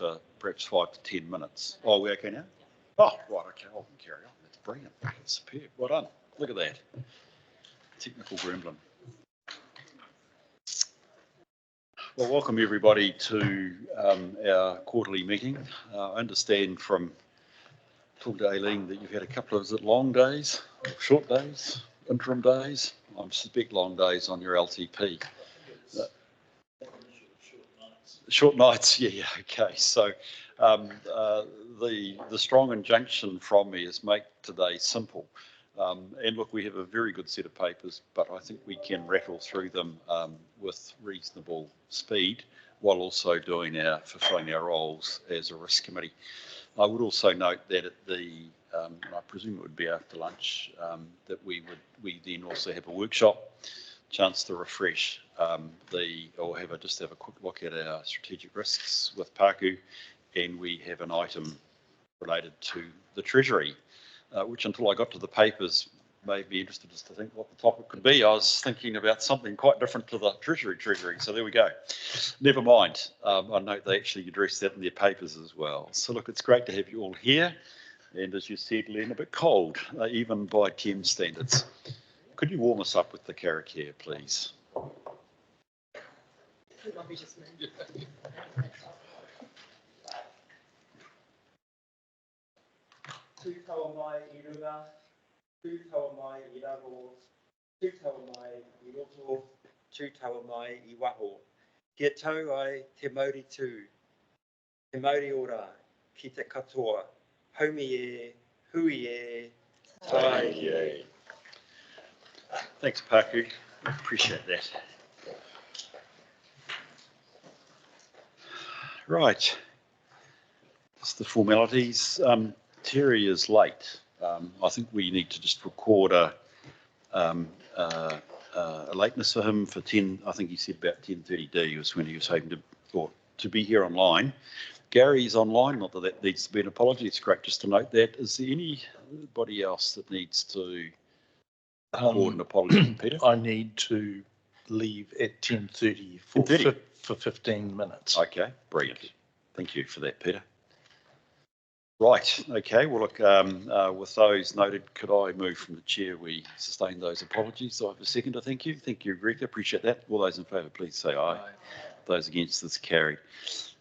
for perhaps 5 to 10 minutes. Oh, are we okay now? Oh, right, okay, I can carry on. That's brilliant. That's superb. Well done. Look at that. Technical gremlin. Well, welcome everybody to our quarterly meeting. I understand from talking to Aileen that you've had a couple of, is it long days, short days, interim days? I suspect long days on your LTP. Short nights, yeah, okay. So the strong injunction from me is make today simple. And look, we have a very good set of papers, but I think we can rattle through them with reasonable speed while also fulfilling our roles as a risk committee. I would also note that at the, I presume it would be after lunch, that we then also have a workshop, chance to refresh just have a quick look at our strategic risks with Pāku, and we have an item related to the Treasury, which until I got to the papers made me interested as to think what the topic could be. I was thinking about something quite different to the Treasury, so there we go. Never mind. I note they actually addressed that in their papers as well. So look, it's great to have you all here, and as you said, Len, a bit cold, even by Thames standards. Could you warm us up with the Karakia, please? Tū taua mai I runga, tū taua mai I rango, tū taua mai I roto, tū taua mai I waho. Kia tau ai te Māori tū, te Māori ora, ki te katoa, haumi e, hui e, tai e. Thanks, Pāku. Appreciate that. Right. Just the formalities. Terry is late. I think we need to just record a lateness for him for 10. I think he said about 10:30D was when he was hoping to be here online. Gary's online. Not that that needs to be an apology. It's great just to note that. Is there anybody else that needs to record an apology, Peter? I need to leave at 10:30 for 15 minutes. Okay, brilliant. Thank you for that, Peter. Right, okay, well look, with those noted, could I move from the chair, we sustain those apologies. So I have a seconder, thank you. Thank you, Rita, appreciate that. All those in favour, please say aye. Aye. Those against, this carried.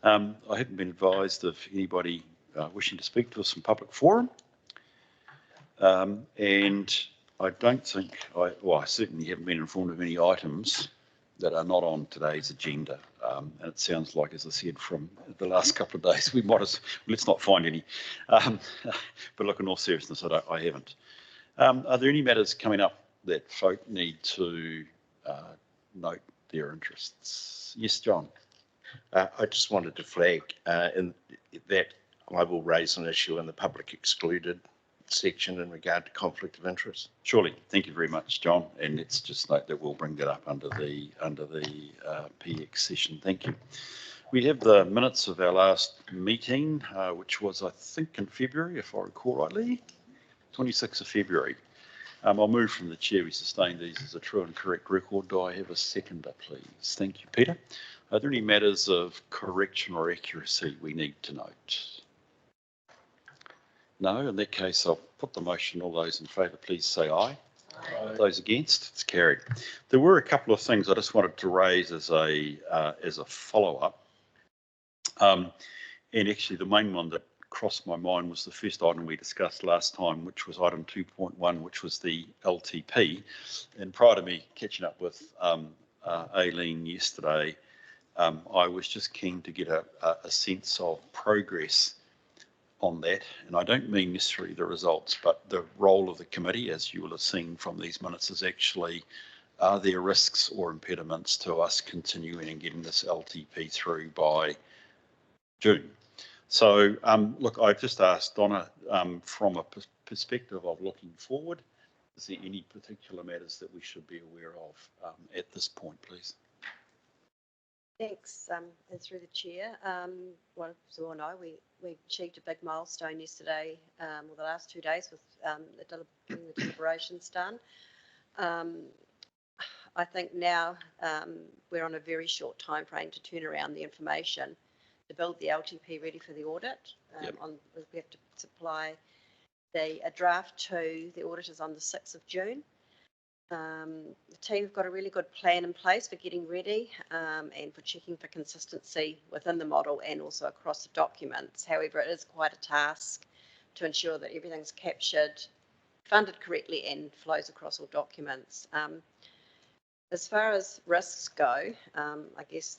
I haven't been advised of anybody wishing to speak to us in public forum. And I don't think, I certainly haven't been informed of any items that are not on today's agenda. And it sounds like, as I said, from the last couple of days, let's not find any. But look, in all seriousness, I haven't. Are there any matters coming up that folk need to note their interests? Yes, John. I just wanted to flag in that I will raise an issue in the public excluded section in regard to conflict of interest. Surely, thank you very much, John. And let's just note that we'll bring that up under the PX session. Thank you. We have the minutes of our last meeting, which was, I think, in February, if I recall rightly, 26th of February. I'll move from the chair. We sustain these as a true and correct record. Do I have a seconder, please? Thank you, Peter. Are there any matters of correction or accuracy we need to note? No, in that case, I'll put the motion. All those in favour, please say aye. Aye. Those against, it's carried. There were a couple of things I just wanted to raise as a follow-up. And actually, the main one that crossed my mind was the first item we discussed last time, which was item 2.1, which was the LTP. And prior to me catching up with Aileen yesterday, I was just keen to get a sense of progress on that, and I don't mean necessarily the results, but the role of the committee, as you will have seen from these minutes, is actually, are there risks or impediments to us continuing and getting this LTP through by June? So, look, I've just asked Donna, from a perspective of looking forward, is there any particular matters that we should be aware of at this point, please? Thanks, and through the chair. Well, as we all know, we achieved a big milestone yesterday, or the last 2 days, with getting the deliberations done. I think now we're on a very short time frame to turn around the information to build the LTP ready for the audit. Yep. We have to supply a draft to the auditors on the 6th of June. The team have got a really good plan in place for getting ready and for checking for consistency within the model and also across the documents. However, it is quite a task to ensure that everything's captured, funded correctly and flows across all documents. As far as risks go, I guess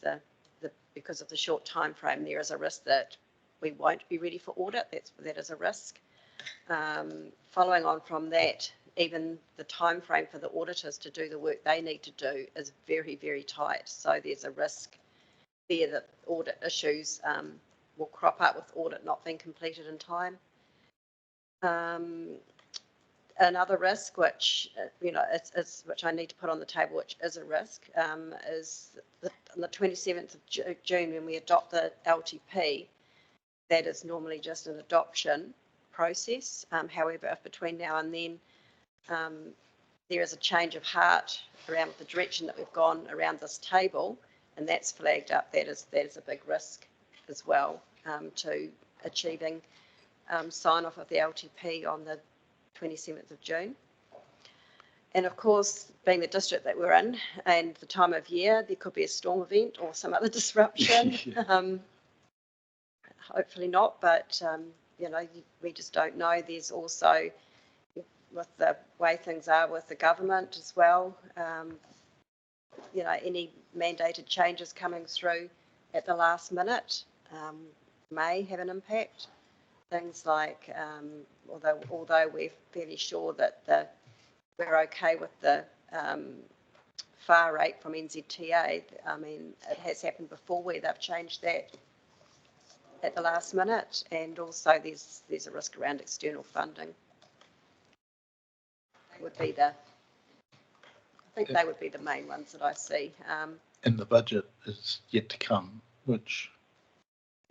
because of the short time frame, there is a risk that we won't be ready for audit. That is a risk. Following on from that, even the time frame for the auditors to do the work they need to do is very, very tight. So there's a risk there that audit issues will crop up with audit not being completed in time. Another risk, which which I need to put on the table, which is a risk, is on the 27th of June when we adopt the LTP. That is normally just an adoption process. However, if between now and then there is a change of heart around the direction that we've gone around this table, and that's flagged up, that is a big risk as well to achieving sign off of the LTP on the 27th of June. And of course, being the district that we're in and the time of year, there could be a storm event or some other disruption. Hopefully not, but we just don't know. There's also, with the way things are with the government as well, any mandated changes coming through at the last minute may have an impact. Things like, although we're fairly sure that we're okay with the FAR rate from NZTA, I mean, it has happened before where they've changed that at the last minute, and also there's a risk around external funding. I think they would be the main ones that I see. And the budget is yet to come, which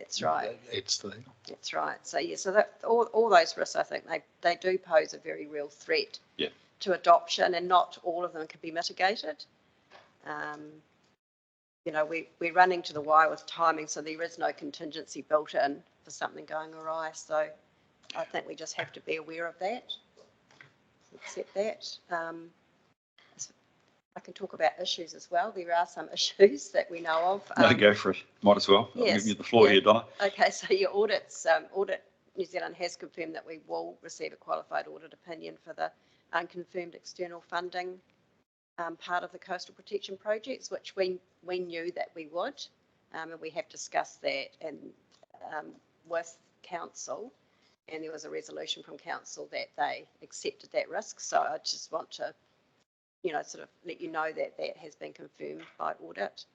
That's right. That's right. So so that all those risks, I think they do pose a very real threat to adoption, and not all of them can be mitigated. We're running to the wire with timing, so there is no contingency built in for something going awry. So I think we just have to be aware of that, accept that. I can talk about issues as well. There are some issues that we know of. No, go for it. Might as well. Yes, I'll give you the floor here, Donna. Okay, so your audits, Audit New Zealand has confirmed that we will receive a qualified audit opinion for the unconfirmed external funding part of the coastal protection projects, which we knew that we would, and we have discussed that and with council, and there was a resolution from council that they accepted that risk. So I just want to sort of let you know that that has been confirmed by audit.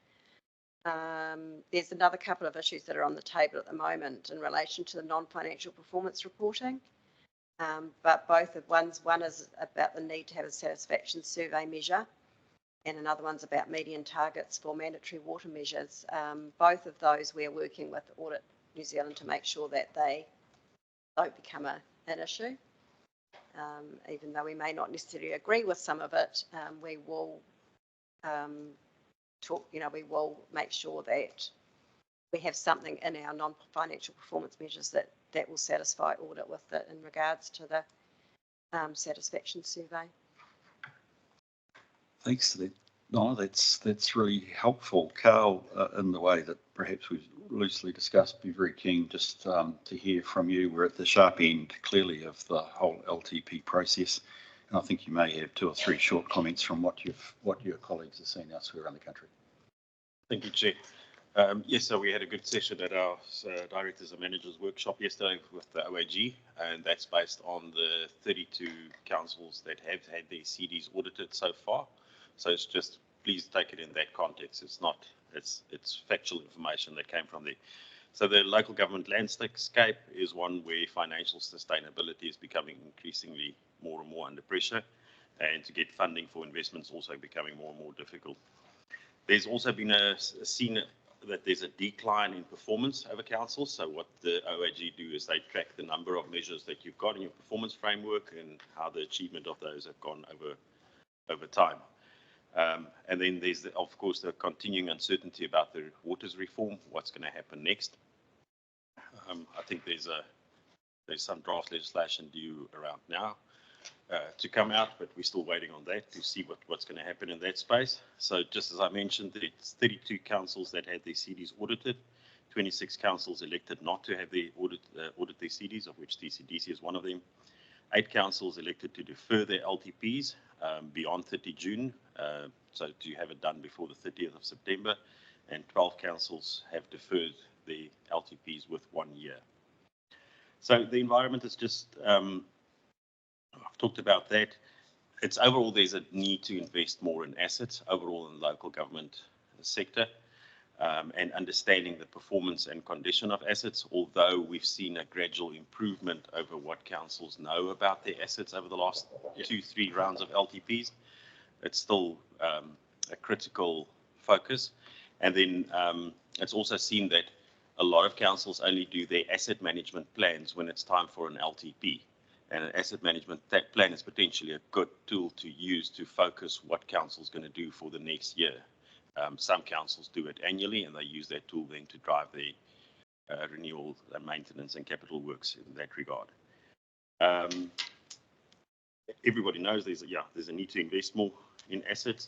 There's another couple of issues that are on the table at the moment in relation to the non-financial performance reporting, but both of one is about the need to have a satisfaction survey measure, and another one's about median targets for mandatory water measures. Both of those we're working with Audit New Zealand to make sure that they don't become an issue. Even though we may not necessarily agree with some of it, we will we will make sure that we have something in our non-financial performance measures that will satisfy audit with it in regards to the satisfaction survey. Thanks to that, Donna. That's really helpful. Carl, in the way that perhaps we've loosely discussed, be very keen just to hear from you. We're at the sharp end, clearly, of the whole LTP process, and I think you may have 2 or 3 short comments from what your colleagues have seen elsewhere around the country. Thank you, Chair. Yes, so we had a good session at our Directors and Managers workshop yesterday with the OAG, and that's based on the 32 councils that have had their CDs audited so far. So it's just, please take it in that context. It's factual information that came from there. So the local government landscape is one where financial sustainability is becoming increasingly more and more under pressure, and to get funding for investments also becoming more and more difficult. There's also been seen that there's a decline in performance over councils. So what the OAG do is they track the number of measures that you've got in your performance framework and how the achievement of those have gone over time. And then there's, of course, the continuing uncertainty about the waters reform, what's going to happen next. I think there's some draft legislation due around now to come out, but we're still waiting on that to see what's going to happen in that space. So just as I mentioned, it's 32 councils that had their CDs audited, 26 councils elected not to have their audit their CDs, of which TCDC is one of them. 8 councils elected to defer their LTPs beyond 30 June, so to have it done before the 30th of September, and 12 councils have deferred the LTPs with 1 year. So the environment is just, I've talked about that. It's overall, there's a need to invest more in assets overall in the local government sector, and understanding the performance and condition of assets, although we've seen a gradual improvement over what councils know about their assets over the last 2-3 rounds of LTPs. It's still a critical focus. And then it's also seen that a lot of councils only do their asset management plans when it's time for an LTP. And an asset management plan is potentially a good tool to use to focus what council's going to do for the next year. Some councils do it annually, and they use that tool then to drive the renewal, maintenance, and capital works in that regard. Everybody knows there's a need to invest more in assets.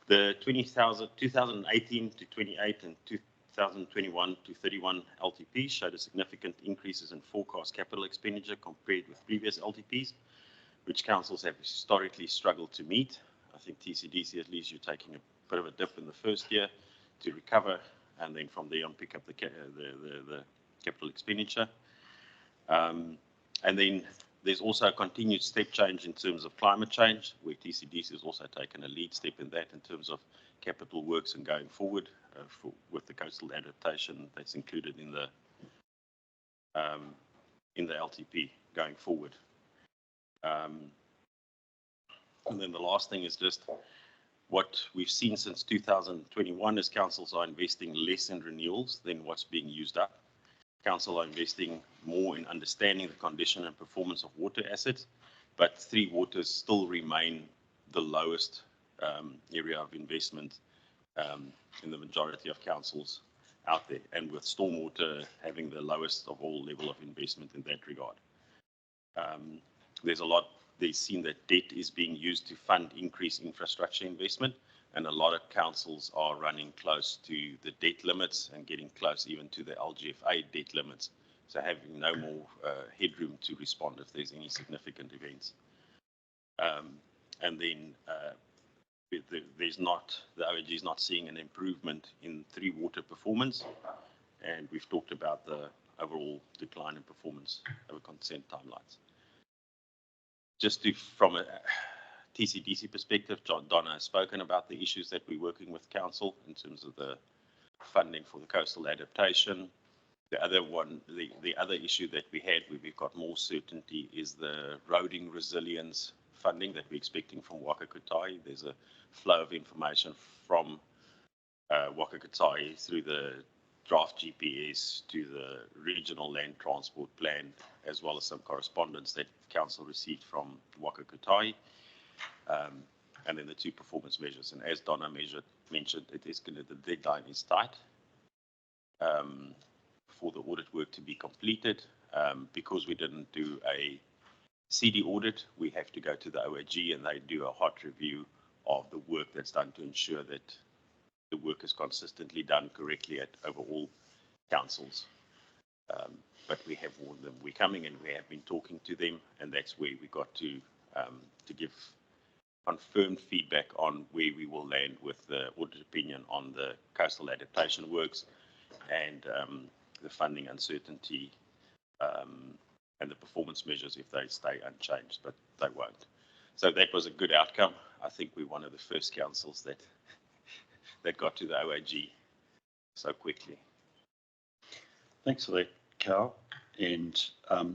The 2018 to 28 and 2021 to 31 LTPs showed a significant increases in forecast capital expenditure compared with previous LTPs, which councils have historically struggled to meet. I think TCDC, at least, you're taking a bit of a dip in the first year to recover, and then from there on pick up the capital expenditure. And then there's also a continued step change in terms of climate change, where TCDC has also taken a lead step in that in terms of capital works and going forward with the coastal adaptation that's included in the LTP going forward. And then the last thing is just what we've seen since 2021 is councils are investing less in renewals than what's being used up. Council are investing more in understanding the condition and performance of water assets, but 3 waters still remain the lowest area of investment in the majority of councils out there, and with stormwater having the lowest of all level of investment in that regard. They've seen that debt is being used to fund increased infrastructure investment, and a lot of councils are running close to the debt limits and getting close even to the LGFA debt limits, so having no more headroom to respond if there's any significant events. And then the OAG is not seeing an improvement in 3 water performance, and we've talked about the overall decline in performance over consent timelines. Just from a TCDC perspective, Donna has spoken about the issues that we're working with council in terms of the funding for the coastal adaptation. The other issue that we had where we've got more certainty is the roading resilience funding that we're expecting from Waka Kotahi. There's a flow of information from Waka Kotahi through the draft GPS to the regional land transport plan, as well as some correspondence that council received from Waka Kotahi, and then the 2 performance measures. And as Donna mentioned, the deadline is tight for the audit work to be completed. Because we didn't do a CD audit, we have to go to the OAG and they do a hot review of the work that's done to ensure that the work is consistently done correctly over all councils. But we have warned them we're coming, and we have been talking to them, and that's where we got to give confirmed feedback on where we will land with the audit opinion on the coastal adaptation works and the funding uncertainty and the performance measures if they stay unchanged, but they won't. So that was a good outcome. I think we're one of the first councils that got to the OAG so quickly. Thanks for that, Carl. And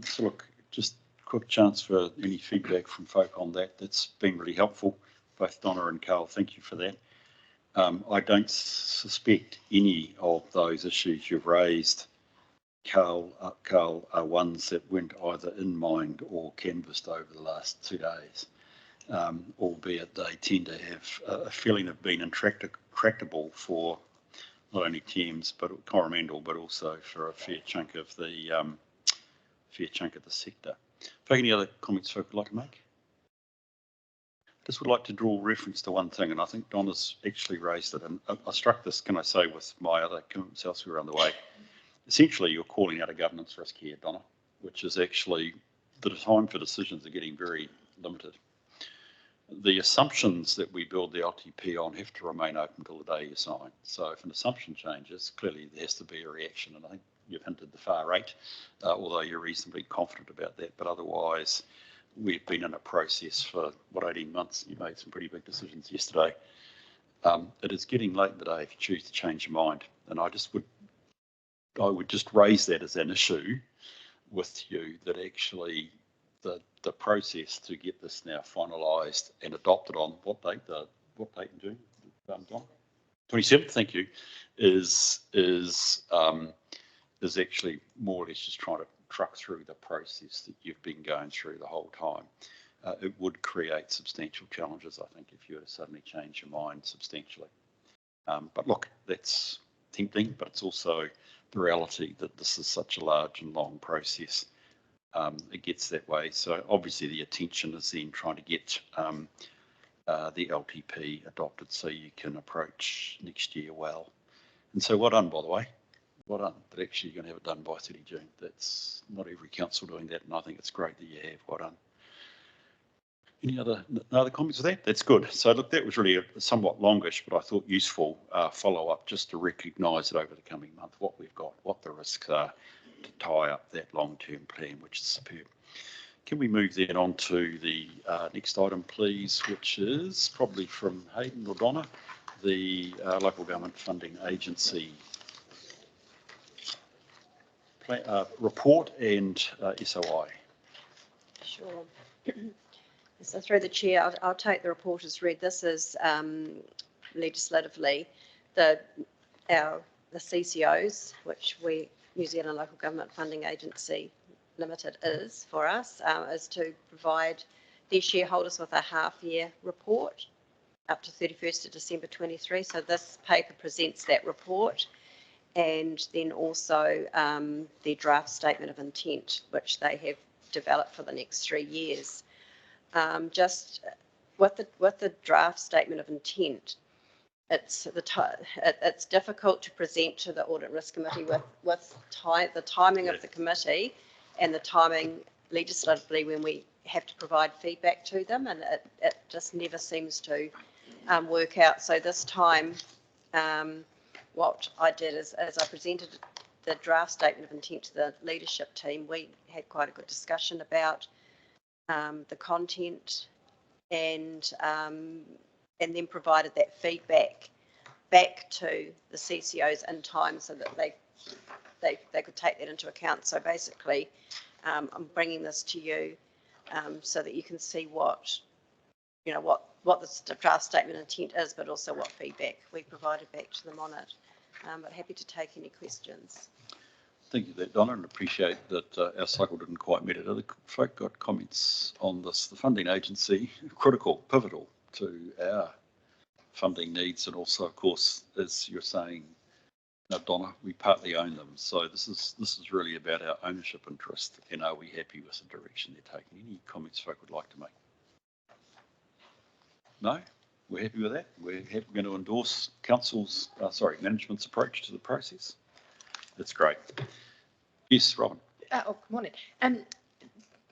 so look, just quick chance for any feedback from folk on that. That's been really helpful. Both Donna and Carl, thank you for that. I don't suspect any of those issues you've raised, Carl, are ones that weren't either in mind or canvassed over the last 2 days, albeit they tend to have a feeling of being intractable for not only Thames, but Coromandel, but also for a fair chunk of the sector. Any other comments folk would like to make? Just would like to draw reference to one thing, and I think Donna's actually raised it, and I struck this, can I say, with my other commitments elsewhere around the way. Essentially, you're calling out a governance risk here, Donna, which is actually the time for decisions are getting very limited. The assumptions that we build the LTP on have to remain open till the day you sign. So if an assumption changes, clearly there has to be a reaction, and I think you've hinted the far rate, although you're reasonably confident about that, but otherwise we've been in a process for, 18 months. You made some pretty big decisions yesterday. It is getting late in the day if you choose to change your mind, and I would just raise that as an issue with you, that actually the process to get this now finalised and adopted on what date in June? Don? 27th, thank you, is actually more or less just trying to truck through the process that you've been going through the whole time. It would create substantial challenges, I think, if you were to suddenly change your mind substantially. But look, that's tempting, but it's also the reality that this is such a large and long process. It gets that way. So obviously the attention is then trying to get the LTP adopted so you can approach next year well. And so well done, by the way. Well done. But actually you're going to have it done by 30 June. That's not every council doing that, and I think it's great that you have. Well done. Any other comments with that? That's good. So look, that was really a somewhat longish, but I thought useful follow-up just to recognise that over the coming month what we've got, what the risks are, to tie up that long-term plan, which is superb. Can we move then on to the next item, please, which is probably from Hayden or Donna, the Local Government Funding Agency report and SOI. Sure. So through the chair, I'll take the report as read. This is legislatively the CCOs, which New Zealand Local Government Funding Agency Limited is for us, is to provide their shareholders with a half-year report up to 31st of December 23. So this paper presents that report, and then also their draft statement of intent, which they have developed for the next 3 years. Just with the draft statement of intent, it's difficult to present to the Audit Risk Committee with the timing of the committee and the timing legislatively when we have to provide feedback to them, and it just never seems to work out. So this time, what I did is, as I presented the draft statement of intent to the leadership team, we had quite a good discussion about the content, and then provided that feedback back to the CCOs in time so that they could take that into account. So basically, I'm bringing this to you so that you can see what the draft statement intent is, but also what feedback we provided back to them on it. But happy to take any questions. Thank you for that, Donna, and appreciate that our cycle didn't quite meet it. Other folk got comments on this. The funding agency, critical, pivotal to our funding needs, and also, of course, as you're saying, Donna, we partly own them. So this is really about our ownership interest, and are we happy with the direction they're taking? Any comments folk would like to make? No? We're happy with that? We're going to endorse council's, management's approach to the process? That's great. Yes, Robin. Good morning.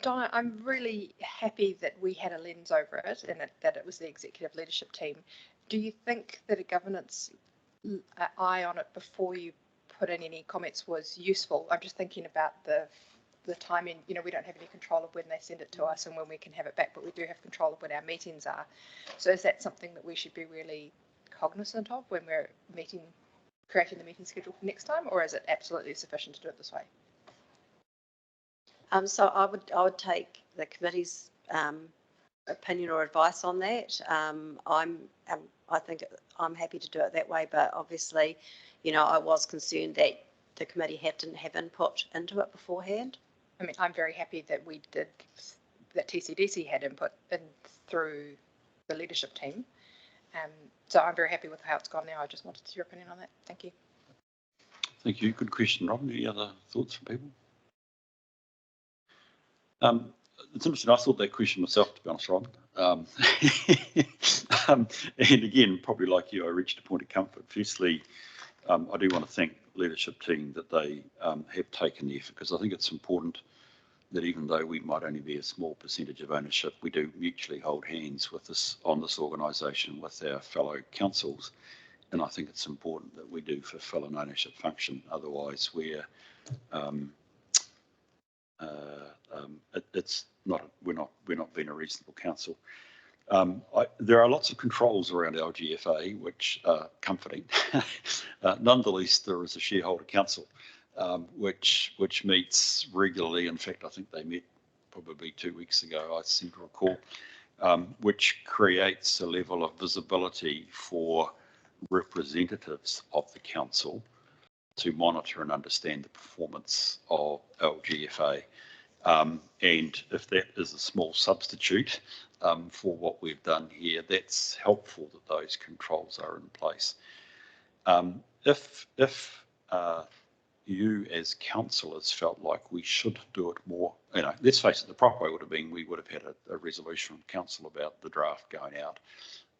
Donna, I'm really happy that we had a lens over it and that it was the executive leadership team. Do you think that a governance eye on it before you put in any comments was useful? I'm just thinking about the timing. We don't have any control of when they send it to us and when we can have it back, but we do have control of when our meetings are. So is that something that we should be really cognizant of when we're creating the meeting schedule for next time, or is it absolutely sufficient to do it this way? So I would take the committee's opinion or advice on that. I think I'm happy to do it that way, but obviously, I was concerned that the committee didn't have input into it beforehand. I mean, I'm very happy that that TCDC had input in through the leadership team. So I'm very happy with how it's gone now. I just wanted your opinion on that. Thank you. Thank you. Good question, Robin. Any other thoughts from people? It's interesting. I thought that question myself, to be honest, Robin. And again, probably like you, I reached a point of comfort. Firstly, I do want to thank the leadership team that they have taken the effort, because I think it's important that even though we might only be a small percentage of ownership, we do mutually hold hands with this on this organisation with our fellow councils. And I think it's important that we do fulfil an ownership function. Otherwise, we're not being a reasonable council. There are lots of controls around LGFA, which are comforting. Nonetheless, there is a shareholder council, which meets regularly. In fact, I think they met probably 2 weeks ago, I seem to recall, which creates a level of visibility for representatives of the council to monitor and understand the performance of LGFA. And if that is a small substitute for what we've done here, that's helpful that those controls are in place. If you as councillors felt like we should do it more, let's face it, the proper way would have been we would have had a resolution from council about the draft going out.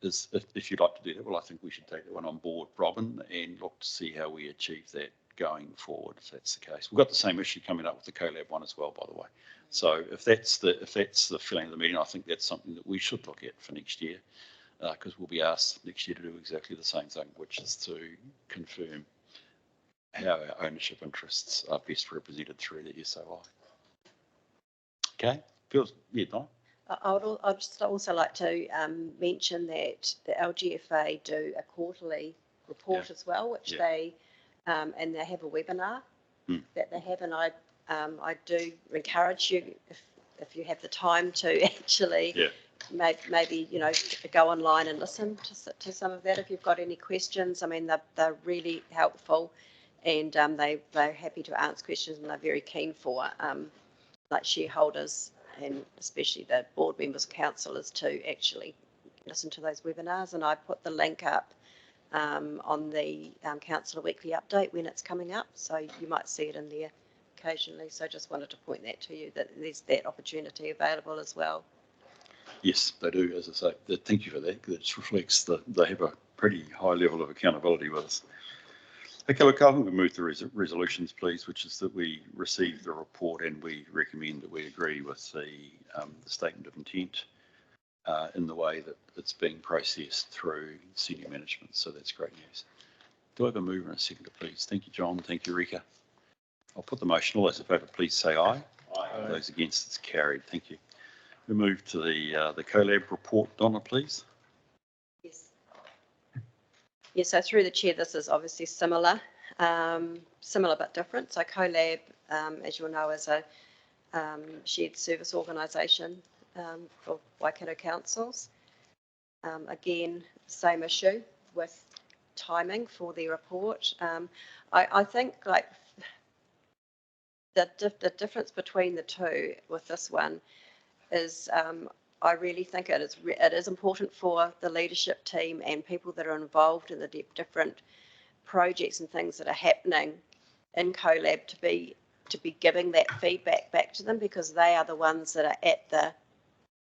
If you'd like to do that, well, I think we should take that one on board, Robin, and look to see how we achieve that going forward, if that's the case. We've got the same issue coming up with the CoLab one as well, by the way. So if that's the feeling of the meeting, I think that's something that we should look at for next year, because we'll be asked next year to do exactly the same thing, which is to confirm how our ownership interests are best represented through the SOI. Okay, Don? I'd just also like to mention that the LGFA do a quarterly report as well, which they and they have a webinar that they have, and I do encourage you, if you have the time, to actually maybe go online and listen to some of that if you've got any questions. I mean, they're really helpful, and they're happy to answer questions, and they're very keen for like shareholders and especially the board members, councillors, to actually listen to those webinars. And I put the link up on the Councillor Weekly Update when it's coming up, so you might see it in there occasionally. So just wanted to point that to you, that there's that opportunity available as well. Yes, they do, as I say. Thank you for that, because it reflects that they have a pretty high level of accountability with us. Okay, look, I think we move to resolutions, please, which is that we receive the report and we recommend that we agree with the statement of intent in the way that it's being processed through senior management. So that's great news. Do I have a mover and a seconder, please? Thank you, John. Thank you, Rika. I'll put the motion. All those in favour, please say aye. Aye. Those against, it's carried. Thank you. We move to the CoLab report. Donna, please. Yes. Yeah, so through the chair, this is obviously similar but different. So CoLab, as you'll know, is a shared service organisation for Waikato councils. Again, same issue with timing for the report. I think like the difference between the two with this one is I really think it is important for the leadership team and people that are involved in the different projects and things that are happening in CoLab to be giving that feedback back to them, because they are the ones that are at the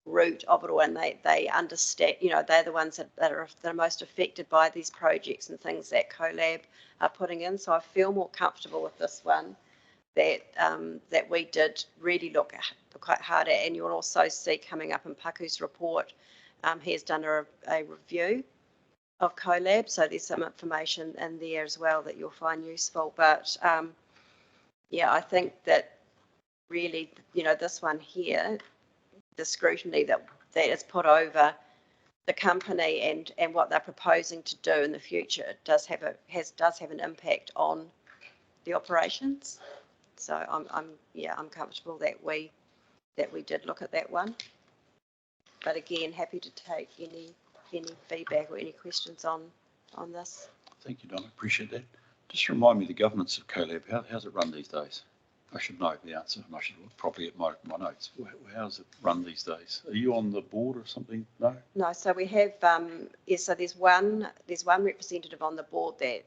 root of it all, and they understand, they're the ones that are most affected by these projects and things that CoLab are putting in. So I feel more comfortable with this one that we did really look quite hard at, and you'll also see coming up in Paku's report, he has done a review of CoLab, so there's some information in there as well that you'll find useful. But yeah, I think that really, this one here, the scrutiny that is put over the company and what they're proposing to do in the future does have an impact on the operations. So I'm comfortable that we did look at that one. But again, happy to take any feedback or any questions on this. Thank you, Donna. Appreciate that. Just remind me the governance of CoLab. How's it run these days? I should know the answer, and I should look properly at my notes. How's it run these days? Are you on the board or something? No. No. So we have so there's one representative on the board that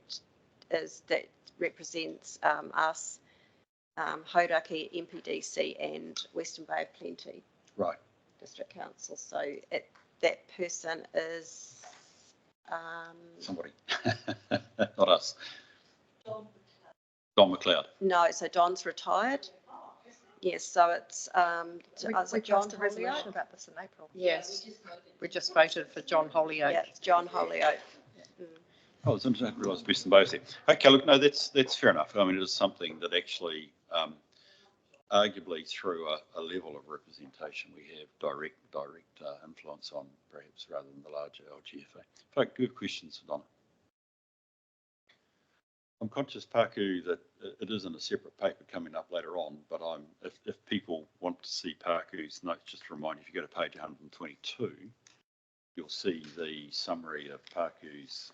represents us, Hauraki, MPDC and Western Bay of Plenty Right. District Council. So that person is Somebody, not us. Don McLeod. no, so Don's retired. Yes, so it's We John passed a resolution Holyoke. about this in April. Yes, we just voted for John Holyoke. Yeah, it's John Holyoke. Oh, I didn't realise Western Bay was there. Okay, look, no, that's fair enough. I mean, it is something that actually, arguably through a level of representation, we have direct influence on, perhaps rather than the larger LGFA. Folk, good questions, Donna. I'm conscious, Paku, that it is in a separate paper coming up later on, but if people want to see Paku's notes, just to remind you, if you go to page 122, you'll see the summary of Paku's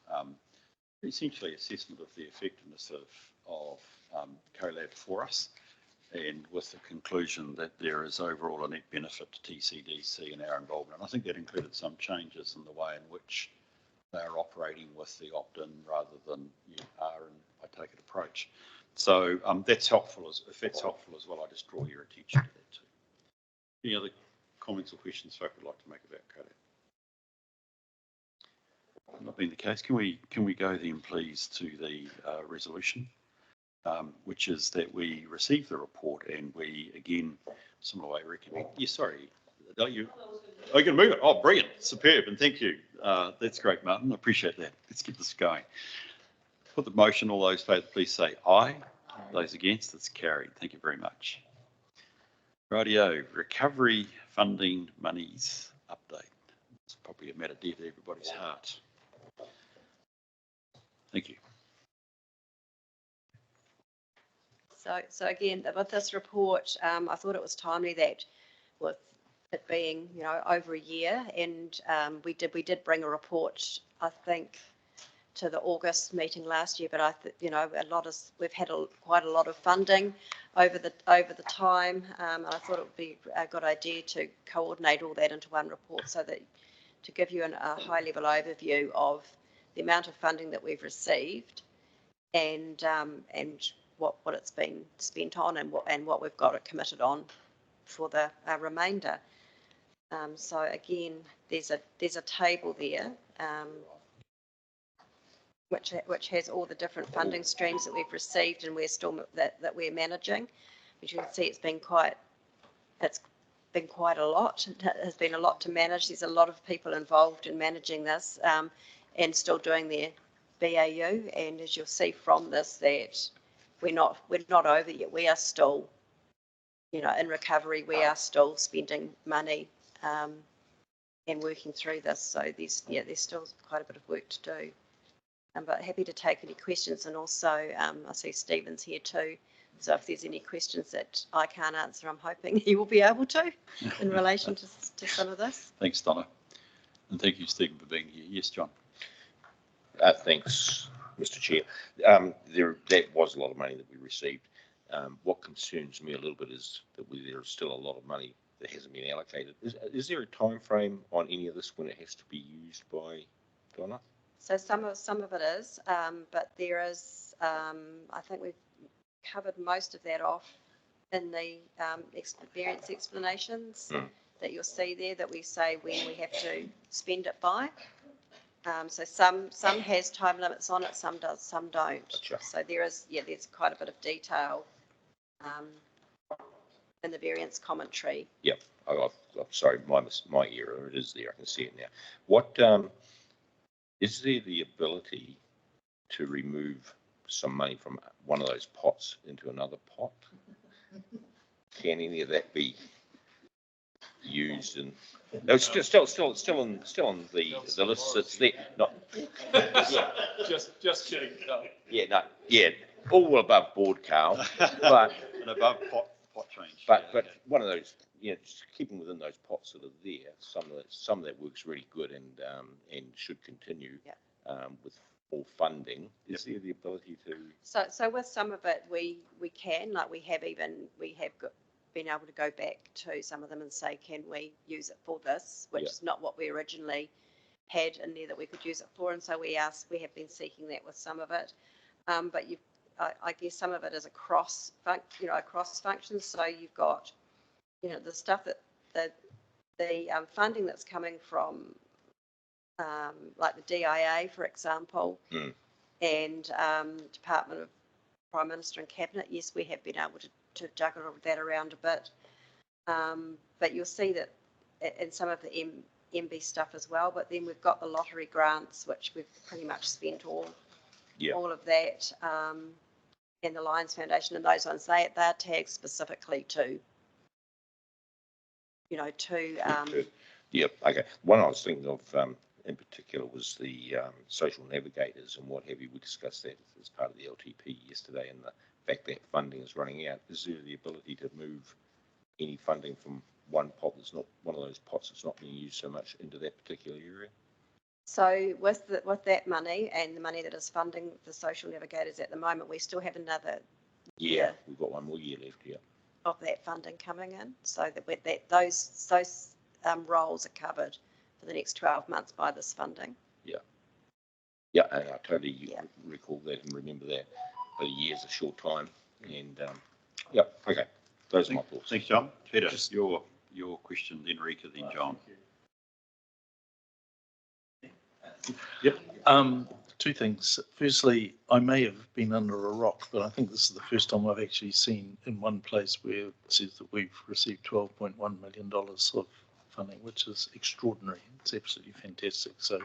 essentially assessment of the effectiveness of CoLab for us, and with the conclusion that there is overall a net benefit to TCDC and our involvement. And I think that included some changes in the way in which they are operating with the opt-in rather than you are and I take it approach. So that's helpful. If that's helpful as well, I just draw your attention to that too. Any other comments or questions folk would like to make about CoLab? Not being the case, can we go then please to the resolution, which is that we receive the report and we again similar way recommend. Yes, sorry, don't you? Oh, you're going to move it. Oh, brilliant, superb, and thank you. That's great, Martin. I appreciate that. Let's get this going. Put the motion. All those favour, please say aye. Those against, it's carried. Thank you very much. Rightio, recovery funding monies update. It's probably a matter dear to everybody's heart. Thank you. So again, with this report, I thought it was timely that with it being, over a year, and we did bring a report, I think, to the August meeting last year, but we've had quite a lot of funding over the time, and I thought it would be a good idea to coordinate all that into one report so that to give you a high level overview of the amount of funding that we've received and what it's been spent on and what we've got it committed on for the remainder. So again, there's a table there which has all the different funding streams that we've received and we're still that we're managing. As you can see, it's been quite a lot. It has been a lot to manage. There's a lot of people involved in managing this and still doing their BAU. And as you'll see from this, that we're not over yet. We are still, in recovery. We are still spending money and working through this. So there's still quite a bit of work to do. But happy to take any questions, and also I see Stephen's here too. So if there's any questions that I can't answer, I'm hoping he will be able to in relation to some of this. Thanks, Donna. And thank you, Stephen, for being here. Yes, John. Thanks, Mr. Chair. That was a lot of money that we received. What concerns me a little bit is that there is still a lot of money that hasn't been allocated. Is there a time frame on any of this when it has to be used by, Donna? So some of it is, but there is, I think we've covered most of that off in the variance explanations that you'll see there, that we say when we have to spend it by. So some has time limits on it, some does, some don't. Gotcha. So there's quite a bit of detail in the variance commentary. Yep. I'm sorry, my error. It is there. I can see it now. What is there the ability to remove some money from one of those pots into another pot? Can any of that be used? And no, it's still on the list. It's there. Not. Just kidding. No. Yeah. No. Yeah. All above board, Carl. But And above pot change. But one of those, just keeping within those pots that are there, some of that works really good and should continue with full funding. Is there the ability to? So with some of it, we can, like we have been able to go back to some of them and say, can we use it for this, which is not what we originally had in there that we could use it for, and so we have been seeking that with some of it. But I guess some of it is across functions. So you've got, the stuff that the funding that's coming from, like the DIA, for example, and Department of Prime Minister and Cabinet. Yes, we have been able to juggle that around a bit, but you'll see that in some of the MB stuff as well. But then we've got the lottery grants, which we've pretty much spent all of that, and the Lions Foundation and those ones. They're tagged specifically to. Okay. One I was thinking of in particular was the social navigators and what have you. We discussed that as part of the LTP yesterday, and the fact that funding is running out. Is there the ability to move any funding from one pot that's not one of those pots that's not being used so much into that particular area? So with that money and the money that is funding the social navigators at the moment, we still have another year. We've got one more year left. Of that funding coming in, so that those roles are covered for the next 12 months by this funding. Yeah, and I totally recall that and remember that. But a year's a short time, and okay, those are my thoughts. Thanks, John. Peter, your question, then Rika, then John. Yep. Two things. Firstly, I may have been under a rock, but I think this is the first time I've actually seen in one place where it says that we've received $12.1 million of funding, which is extraordinary. It's absolutely fantastic. So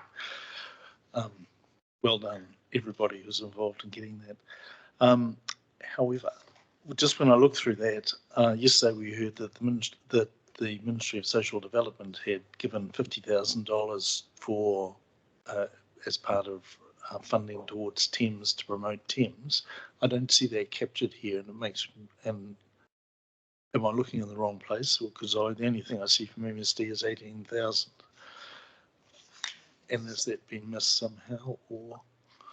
well done, everybody who's involved in getting that. However, just when I looked through that, yesterday we heard that the Ministry of Social Development had given $50,000 for as part of funding towards Thames to promote Thames. I don't see that captured here, and it makes. And am I looking in the wrong place? Because the only thing I see from MSD is 18,000, and has that been missed somehow, or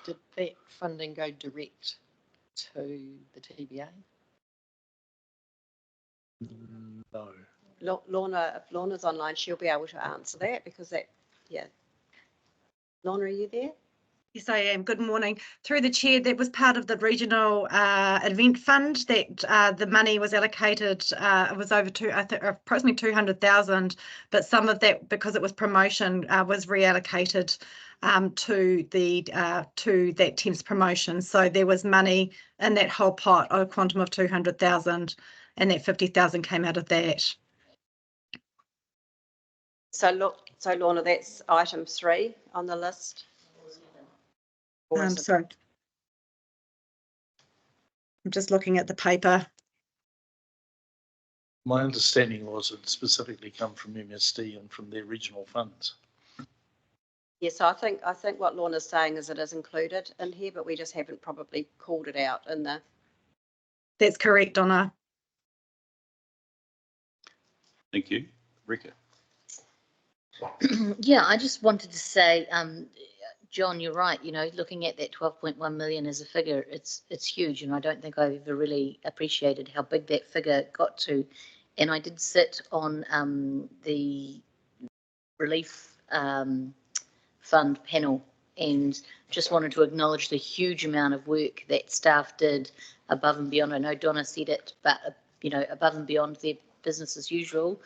Did that funding go direct to the TBA? no? Lorna, if Lorna's online, she'll be able to answer that, because Lorna, are you there? Yes, I am. Good morning. Through the chair, that was part of the regional event fund that the money was allocated. It was over approximately 200,000, but some of that, because it was promotion, was reallocated to that Thames promotion. So there was money in that whole pot, a quantum of 200,000, and that 50,000 came out of that. So Lorna, that's item 3 on the list. Sorry. I'm just looking at the paper. My understanding was it specifically come from MSD and from their regional funds. Yes, I think what Lorna's saying is it is included in here, but we just haven't probably called it out in the. That's correct, Donna. Thank you. Rika. Yeah, I just wanted to say, John, you're right. Looking at that 12.1 million as a figure, it's huge, and I don't think I've ever really appreciated how big that figure got to. And I did sit on the relief fund panel, and just wanted to acknowledge the huge amount of work that staff did above and beyond. I know Donna said it, but above and beyond their business as usual.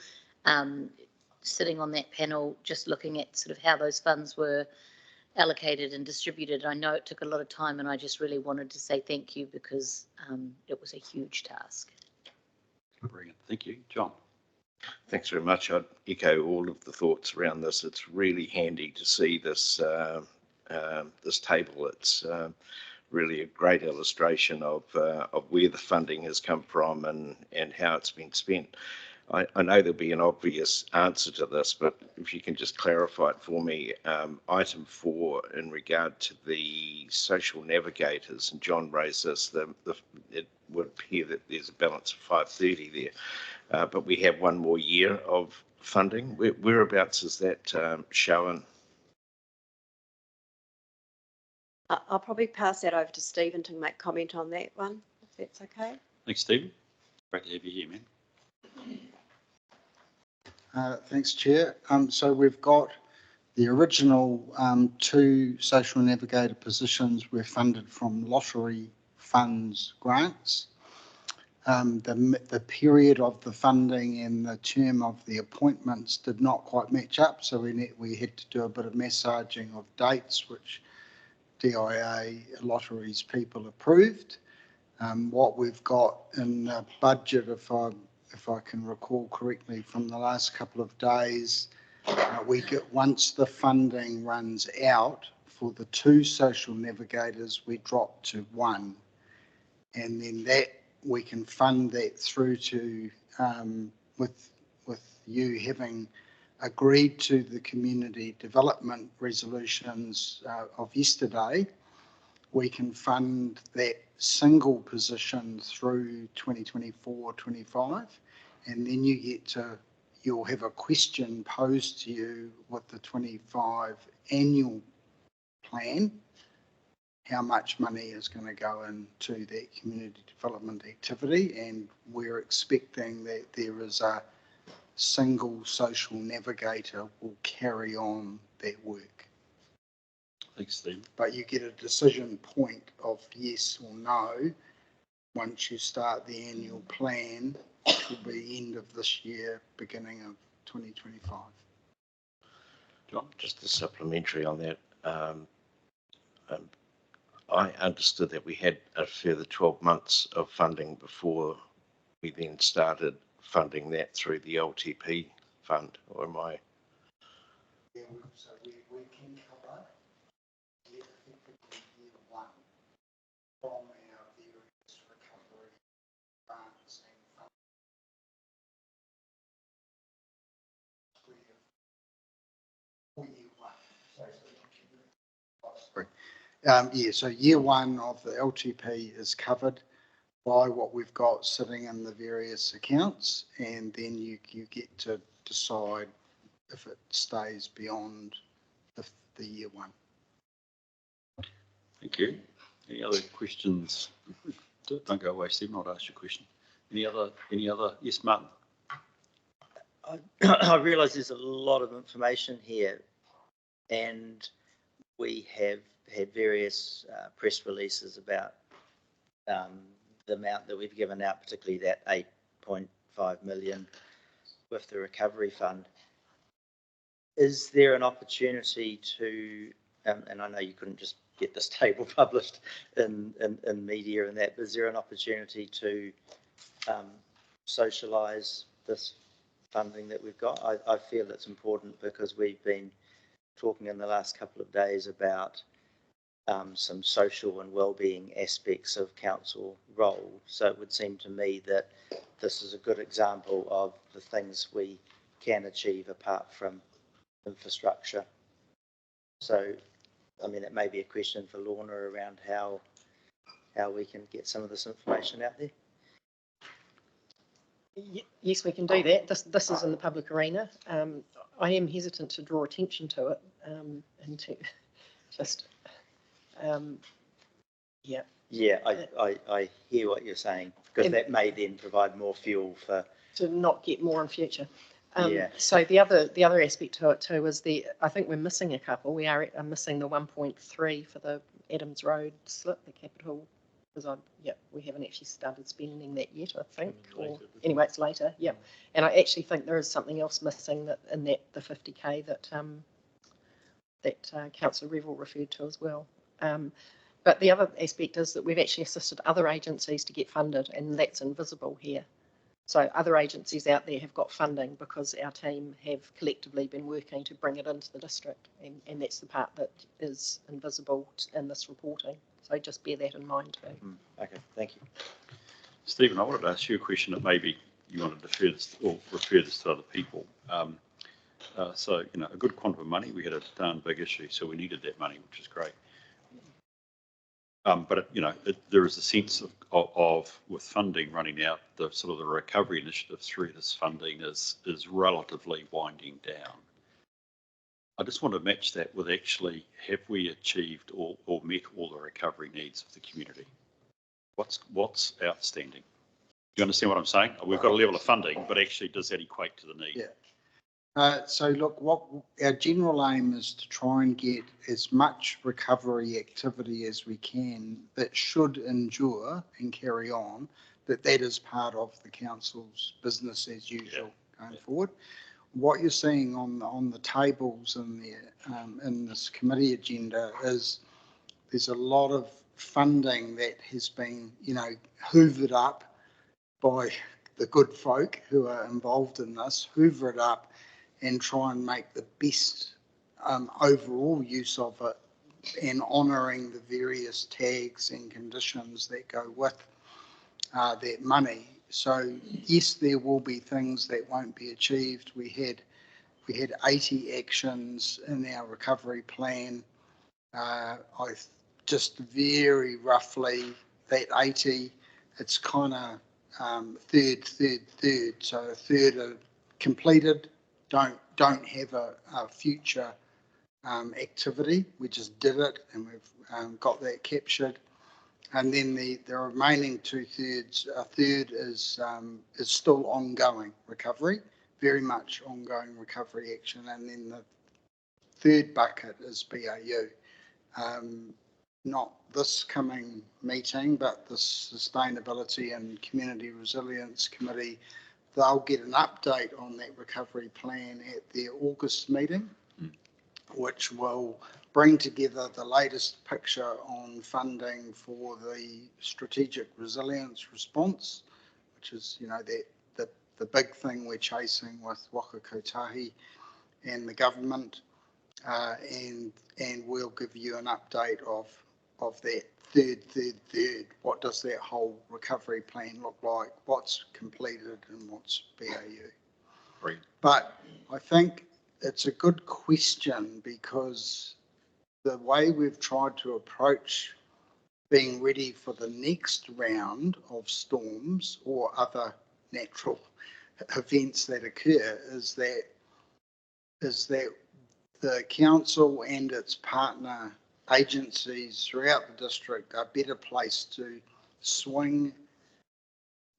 Sitting on that panel, just looking at sort of how those funds were allocated and distributed. I know it took a lot of time, and I just really wanted to say thank you, because it was a huge task. Brilliant. Thank you. John. Thanks very much. I'd echo all of the thoughts around this. It's really handy to see this this table. It's really a great illustration of where the funding has come from and how it's been spent. I know there'll be an obvious answer to this, but if you can just clarify it for me. Item 4, in regard to the social navigators, and John raised this, it would appear that there's a balance of 530 there, but we have one more year of funding. Whereabouts is that shown? I'll probably pass that over to Stephen to make comment on that one, if that's okay. Thanks, Stephen. Great to have you here, man. Thanks, Chair. So we've got the original 2 social navigator positions were funded from lottery funds grants. The period of the funding and the term of the appointments did not quite match up, so we had to do a bit of massaging of dates, which DIA lotteries people approved. What we've got in the budget, if I can recall correctly from the last couple of days, once the funding runs out for the 2 social navigators, we drop to 1, and then that we can fund that through to with you having agreed to the community development resolutions of yesterday. We can fund that single position through 2024-25, and then you'll have a question posed to you with the 25 annual plan, how much money is going to go into that community development activity, and we're expecting that there is a single social navigator will carry on that work. Thanks, Steve. But you get a decision point of yes or no once you start the annual plan, which will be end of this year, beginning of 2025. John? Just a supplementary on that. I understood that we had a further 12 months of funding before we then started funding that through the LTP fund, or am I? Yeah, so we can cover effectively year 1 from our various recovery grants and funds. Yeah, so year 1 of the LTP is covered by what we've got sitting in the various accounts, and then you get to decide if it stays beyond the year 1. Thank you. Any other questions? Don't go away, Stephen. I'll ask you a question. Any other? Yes, Martin. I realise there's a lot of information here, and we have had various press releases about the amount that we've given out, particularly that 8.5 million with the recovery fund. Is there an opportunity to, and I know you couldn't just get this table published in media and that, but is there an opportunity to socialise this funding that we've got? I feel it's important because we've been talking in the last couple of days about some social and wellbeing aspects of council role. So it would seem to me that this is a good example of the things we can achieve apart from infrastructure. So, I mean, it may be a question for Lorna around how we can get some of this information out there. Yes, we can do that. This is in the public arena. I am hesitant to draw attention to it and to just, yeah. Yeah, I hear what you're saying, because that may then provide more fuel for... To not get more in future. Yeah. So the other aspect to it too is I think we're missing a couple. We are missing the 1.3 for the Adams Road slip, the capital, because we haven't actually started spending that yet, I think. Or anyway, it's later. Yeah, and I actually think there is something else missing in the 50k that Councillor Revel referred to as well. But the other aspect is that we've actually assisted other agencies to get funded, and that's invisible here. So other agencies out there have got funding because our team have collectively been working to bring it into the district, and that's the part that is invisible in this reporting. So just bear that in mind too. Okay, thank you. Stephen, I wanted to ask you a question that maybe you want to defer this or refer this to other people. So, you know, a good quantum of money, we had a darn big issue, so we needed that money, which is great. But, you know, there is a sense of with funding running out, the sort of the recovery initiative through this funding is relatively winding down. I just want to match that with actually, have we achieved or met all the recovery needs of the community? What's outstanding? Do you understand what I'm saying? We've got a level of funding, but actually does that equate to the need? Yeah. So look, what our general aim is to try and get as much recovery activity as we can that should endure and carry on, that is part of the council's business as usual going forward. What you're seeing on the tables in this committee agenda is there's a lot of funding that has been, hoovered up by the good folk who are involved in this, hoover it up and try and make the best overall use of it, and honouring the various tags and conditions that go with that money. So yes, there will be things that won't be achieved. We had 80 actions in our recovery plan. I just very roughly that 80, it's kind of third. So a third are completed, don't have a future activity. We just did it and we've got that captured. And then the remaining 2/3, a third is still ongoing recovery, very much ongoing recovery action. And then the third bucket is BAU. Not this coming meeting, but the Sustainability and Community Resilience Committee, they'll get an update on that recovery plan at their August meeting, which will bring together the latest picture on funding for the strategic resilience response, which is, the big thing we're chasing with Waka Kotahi and the government, and we'll give you an update of that third. What does that whole recovery plan look like? What's completed and what's BAU? Great. But I think it's a good question, because the way we've tried to approach being ready for the next round of storms or other natural events that occur is that the council and its partner agencies throughout the district are better placed to swing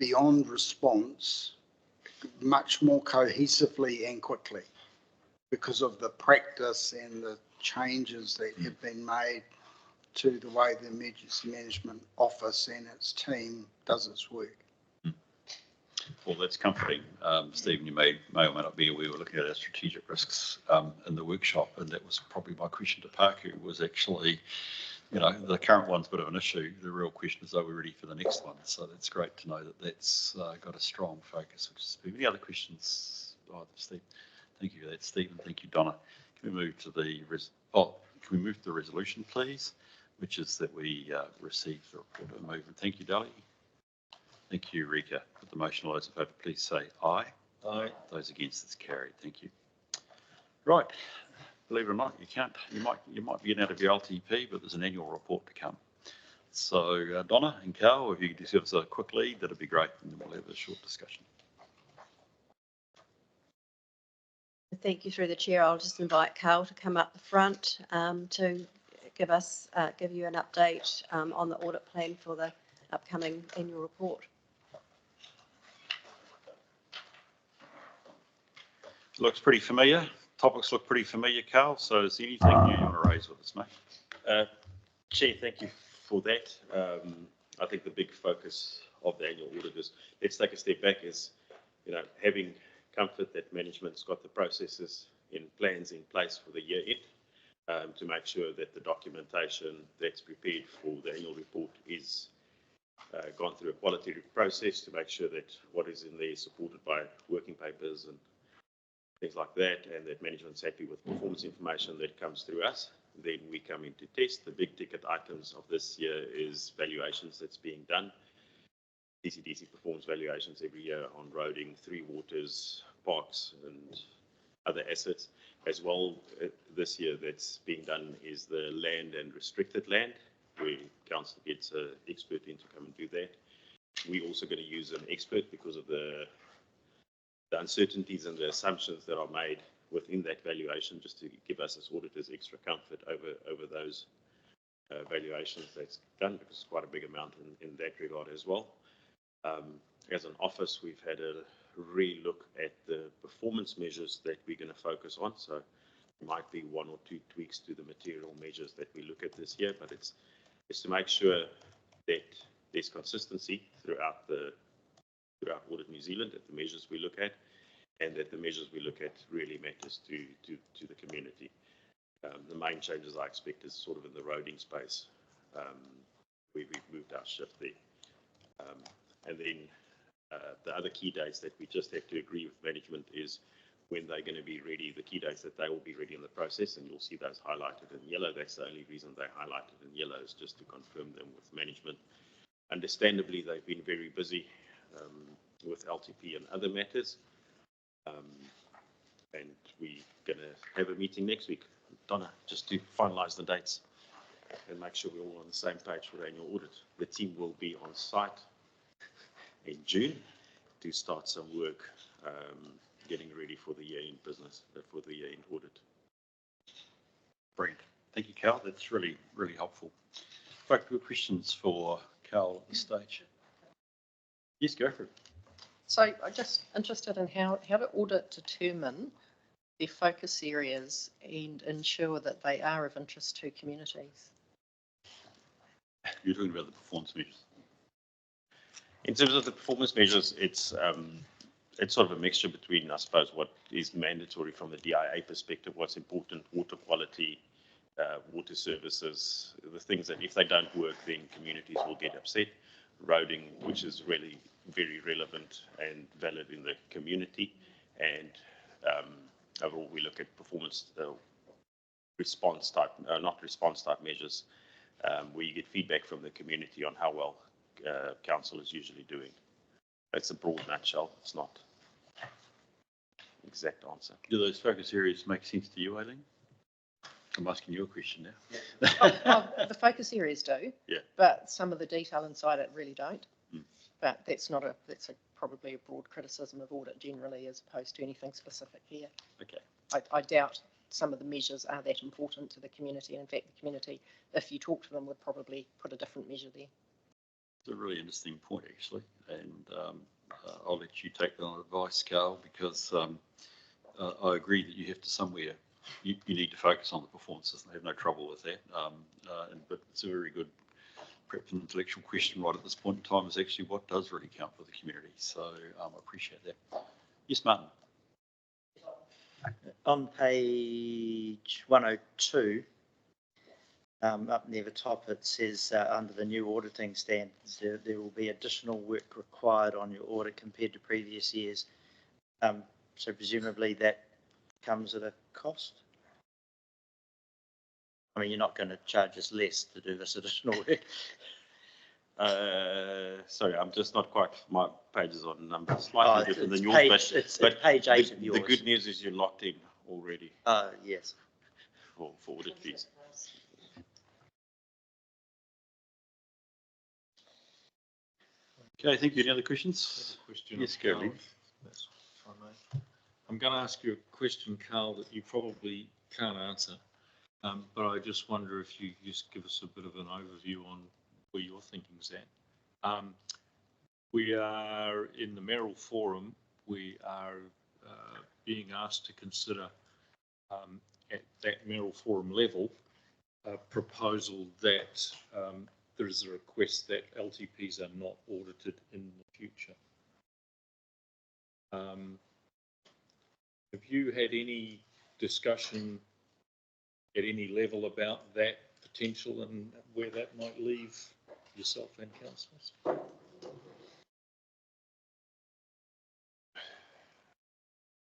beyond response much more cohesively and quickly, because of the practice and the changes that have been made to the way the Emergency Management Office and its team does its work. Well, that's comforting. Stephen, you may or may not be aware, we were looking at our strategic risks in the workshop, and that was probably my question to Pāku, was actually, the current one's a bit of an issue. The real question is, are we ready for the next one? So that's great to know that that's got a strong focus. Any other questions? Steve, thank you for that, Stephen. Thank you, Donna. Can we move to the resolution, please, which is that we receive the report of movement. Thank you, Dali. Thank you, Rika. Put the motion, all those in favour, please say aye. Aye. Those against, it's carried. Thank you. Right. Believe it or not, you might be getting out of your LTP, but there's an annual report to come. So Donna and Carl, if you could just give us a quick lead, that'd be great, and then we'll have a short discussion. Thank you. Through the chair, I'll just invite Carl to come up the front to give you an update on the audit plan for the upcoming annual report. Looks pretty familiar. Topics look pretty familiar, Carl. So is there anything you want to raise with us, mate? Chair, thank you for that. I think the big focus of the annual audit is, let's take a step back, is, having comfort that management's got the processes and plans in place for the year end, to make sure that the documentation that's prepared for the annual report is gone through a quality process, to make sure that what is in there is supported by working papers and things like that, and that management's happy with performance information that comes through us. Then we come into test. The big ticket items of this year is valuations that's being done. DCDC performs valuations every year on roading, three waters, parks and other assets. As well, this year that's being done is the land and restricted land, where council gets an expert in to come and do that. We're also going to use an expert because of the uncertainties and the assumptions that are made within that valuation, just to give us as auditors extra comfort over those valuations that's done, because it's quite a big amount in that regard as well. as an office, we've had a re-look at the performance measures that we're going to focus on. So it might be 1 or 2 tweaks to the material measures that we look at this year, but it's to make sure that there's consistency throughout Audit New Zealand at the measures we look at, and that the measures we look at really matters to the community. The main changes I expect is sort of in the roading space. We've moved our shift there. And then the other key dates that we just have to agree with management is when they're going to be ready, the key dates that they will be ready in the process, and you'll see those highlighted in yellow. That's the only reason they're highlighted in yellow, is just to confirm them with management. Understandably, they've been very busy with LTP and other matters. And we're going to have a meeting next week, Donna, just to finalise the dates and make sure we're all on the same page for the annual audit. The team will be on site in June to start some work getting ready for the year-end business, for the year-end audit. Brilliant. Thank you, Carl. That's really, really helpful. Right, good questions for Carl at this stage. Yes, go for it. So I'm just interested in how to audit determine their focus areas and ensure that they are of interest to communities. You're talking about the performance measures. In terms of the performance measures, it's sort of a mixture between, I suppose, what is mandatory from the DIA perspective, what's important, water quality, water services, the things that if they don't work, then communities will get upset. Roading, which is really very relevant and valid in the community, and overall we look at performance response type, not response type measures, where you get feedback from the community on how well council is usually doing. That's a broad nutshell. It's not an exact answer. Do those focus areas make sense to you, Aileen? I'm asking you a question now. Well, the focus areas do, yeah, but some of the detail inside it really don't. Mm. But that's probably a broad criticism of audit generally, as opposed to anything specific here. Okay. I doubt some of the measures are that important to the community. And in fact, the community, if you talk to them, would probably put a different measure there. It's a really interesting point, actually, and I'll let you take that on advice, Carl, because I agree that you have to somewhere. You need to focus on the performances and have no trouble with that. But it's a very good, perhaps an intellectual question right at this point in time, is actually what does really count for the community. So I appreciate that. Yes, Martin. On page 102, up near the top, it says under the new auditing standards, there will be additional work required on your audit compared to previous years. So presumably that comes at a cost? I mean, you're not going to charge us less to do this additional work. Sorry, I'm just not quite, my page is on numbers slightly different than yours, but page 8 of yours. The good news is you're locked in already. Yes. For audit fees. Okay, thank you. Any other questions? Question. Yes, go ahead. I'm going to ask you a question, Carl, that you probably can't answer, but I just wonder if you just give us a bit of an overview on where your thinking's at. We are in the Merrill Forum. We are being asked to consider at that Merrill Forum level a proposal that there is a request that LTPs are not audited in the future. Have you had any discussion at any level about that potential and where that might leave yourself and councillors? I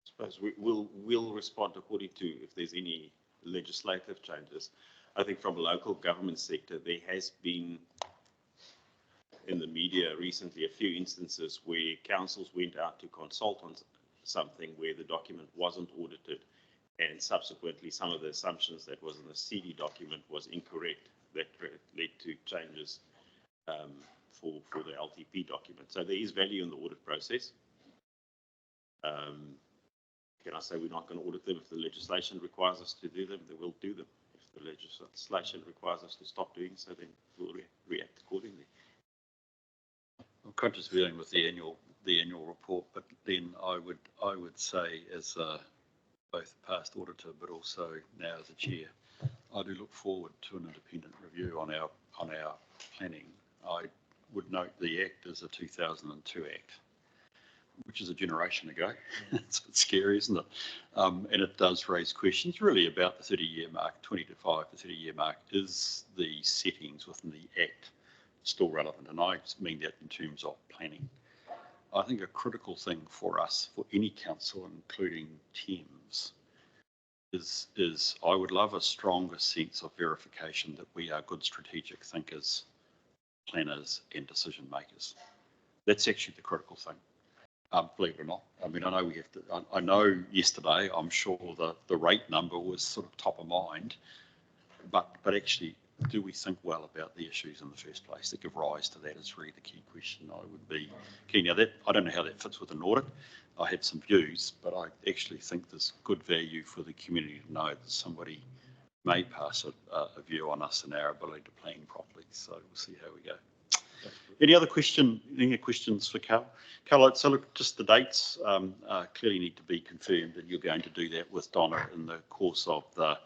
suppose we'll respond according to if there's any legislative changes. I think from a local government sector, there has been in the media recently a few instances where councils went out to consult on something where the document wasn't audited, and subsequently some of the assumptions that was in the CD document was incorrect. That led to changes for the LTP document. So there is value in the audit process. Can I say we're not going to audit them? If the legislation requires us to do them, then we'll do them. If the legislation requires us to stop doing so, then we'll react accordingly. I'm conscious of dealing with the annual would say as both a past auditor, but also now as a chair, I do look forward to an independent review on our planning. I would note the Act is a 2002 Act, which is a generation ago. It's a bit scary, isn't it? And it does raise questions really about the 30-year mark, 25 to 30-year mark. Is the settings within the Act still relevant? And I mean that in terms of planning. I think a critical thing for us, for any council, including Thames, is I would love a stronger sense of verification that we are good strategic thinkers, planners and decision makers. That's actually the critical thing. Believe it or not. I mean, I know we have to, I know yesterday, I'm sure the rate number was sort of top of mind, but actually, do we think well about the issues in the first place that give rise to that is really the key question I would be keen. Now that, I don't know how that fits with an audit. I have some views, but I actually think there's good value for the community to know that somebody may pass a view on us and our ability to plan properly. So we'll see how we go. Any other questions for Carl? Carl, so look, just the dates clearly need to be confirmed, and you're going to do that with Donna in the course of the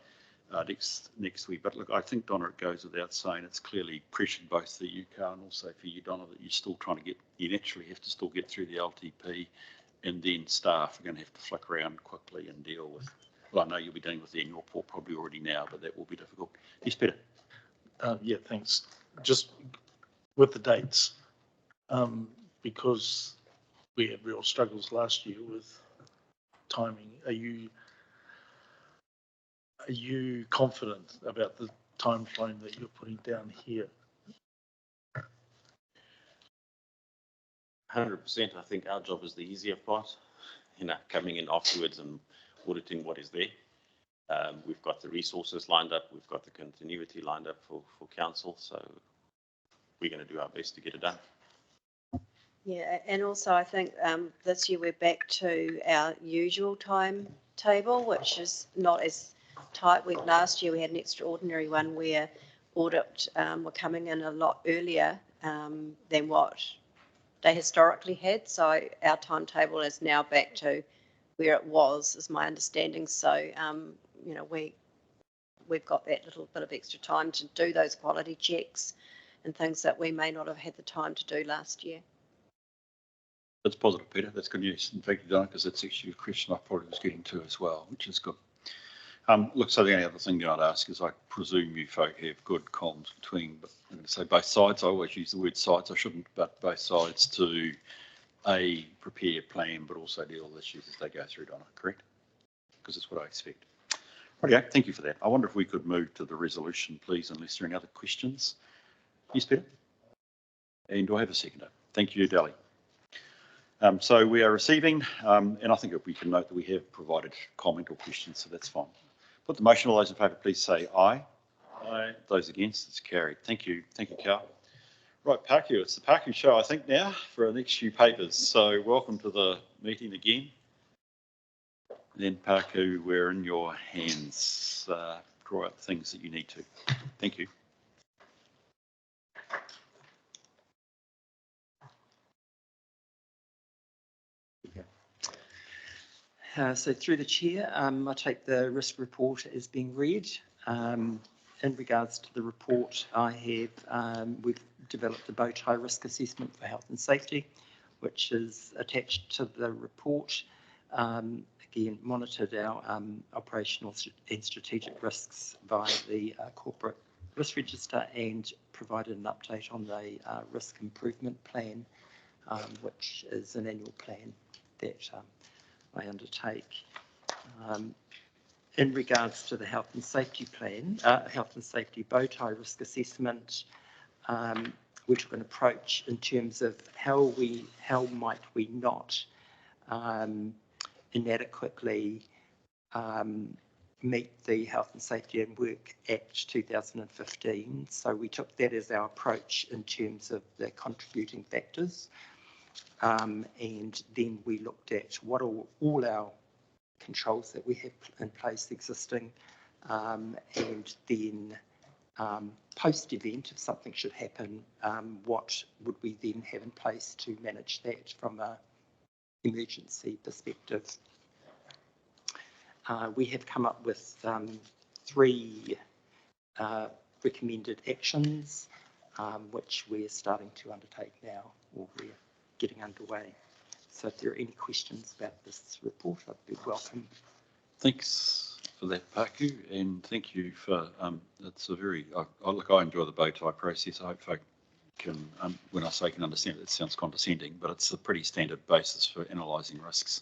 next week. But look, I think, Donna, it goes without saying, it's clearly pressured both for you, Carl, and also for you, Donna, that you're still trying to get, you naturally have to still get through the LTP, and then staff are going to have to flick around quickly and deal with, well, I know you'll be dealing with the annual report probably already now, but that will be difficult. Yes, Peter. Yeah, thanks. Just with the dates, because we had real struggles last year with timing, are you confident about the time frame that you're putting down here? 100%. I think our job is the easier part, coming in afterwards and auditing what is there. We've got the resources lined up. We've got the continuity lined up for council. So we're going to do our best to get it done. Yeah, and also I think this year we're back to our usual timetable, which is not as tight. Last year we had an extraordinary one where audit were coming in a lot earlier than what they historically had. So our timetable is now back to where it was, is my understanding. So, we've got that little bit of extra time to do those quality checks and things that we may not have had the time to do last year. That's positive, Peter. That's good news. In fact, because that's actually a question I probably was getting to as well, which is good. Look, so the only other thing I'd ask is I presume you folk have good comms between, but I'm going to say both sides. I always use the word sides. I shouldn't, but both sides to prepare, plan, but also deal with issues as they go through, Donna, correct? Because that's what I expect. Rightio, thank you for that. I wonder if we could move to the resolution, please, unless there are any other questions. Yes, Peter? And do I have a seconder? Thank you, Dali. So we are receiving, and I think if we can note that we have provided comment or questions, so that's fine. Put the motion. All those in favour, please say aye. Aye. Those against, it's carried. Thank you. Thank you, Carl. Right, Parku, it's the Parku show, I think, now for our next few papers. So welcome to the meeting again. Then Parku, we're in your hands. Draw out the things that you need to. Thank you. So through the chair, I take the risk report as being read. In regards to the report, we've developed a bow tie risk assessment for health and safety, which is attached to the report. Again, monitored our operational and strategic risks via the corporate risk register and provided an update on the risk improvement plan, which is an annual plan that I undertake. In regards to the health and safety plan, health and safety bow tie risk assessment, we took an approach in terms of how might we not inadequately meet the Health and Safety and Work Act 2015. So we took that as our approach in terms of the contributing factors. And then we looked at what are all our controls that we have in place existing, and then post-event, if something should happen, what would we then have in place to manage that from an emergency perspective. We have come up with 3 recommended actions, which we're starting to undertake now, or we're getting underway. So if there are any questions about this report, I'd be welcome. Thanks for that, Paku, and thank you for, it's a very, I enjoy the bow tie process. I hope folk can, when I say can understand it, it sounds condescending, but it's a pretty standard basis for analysing risks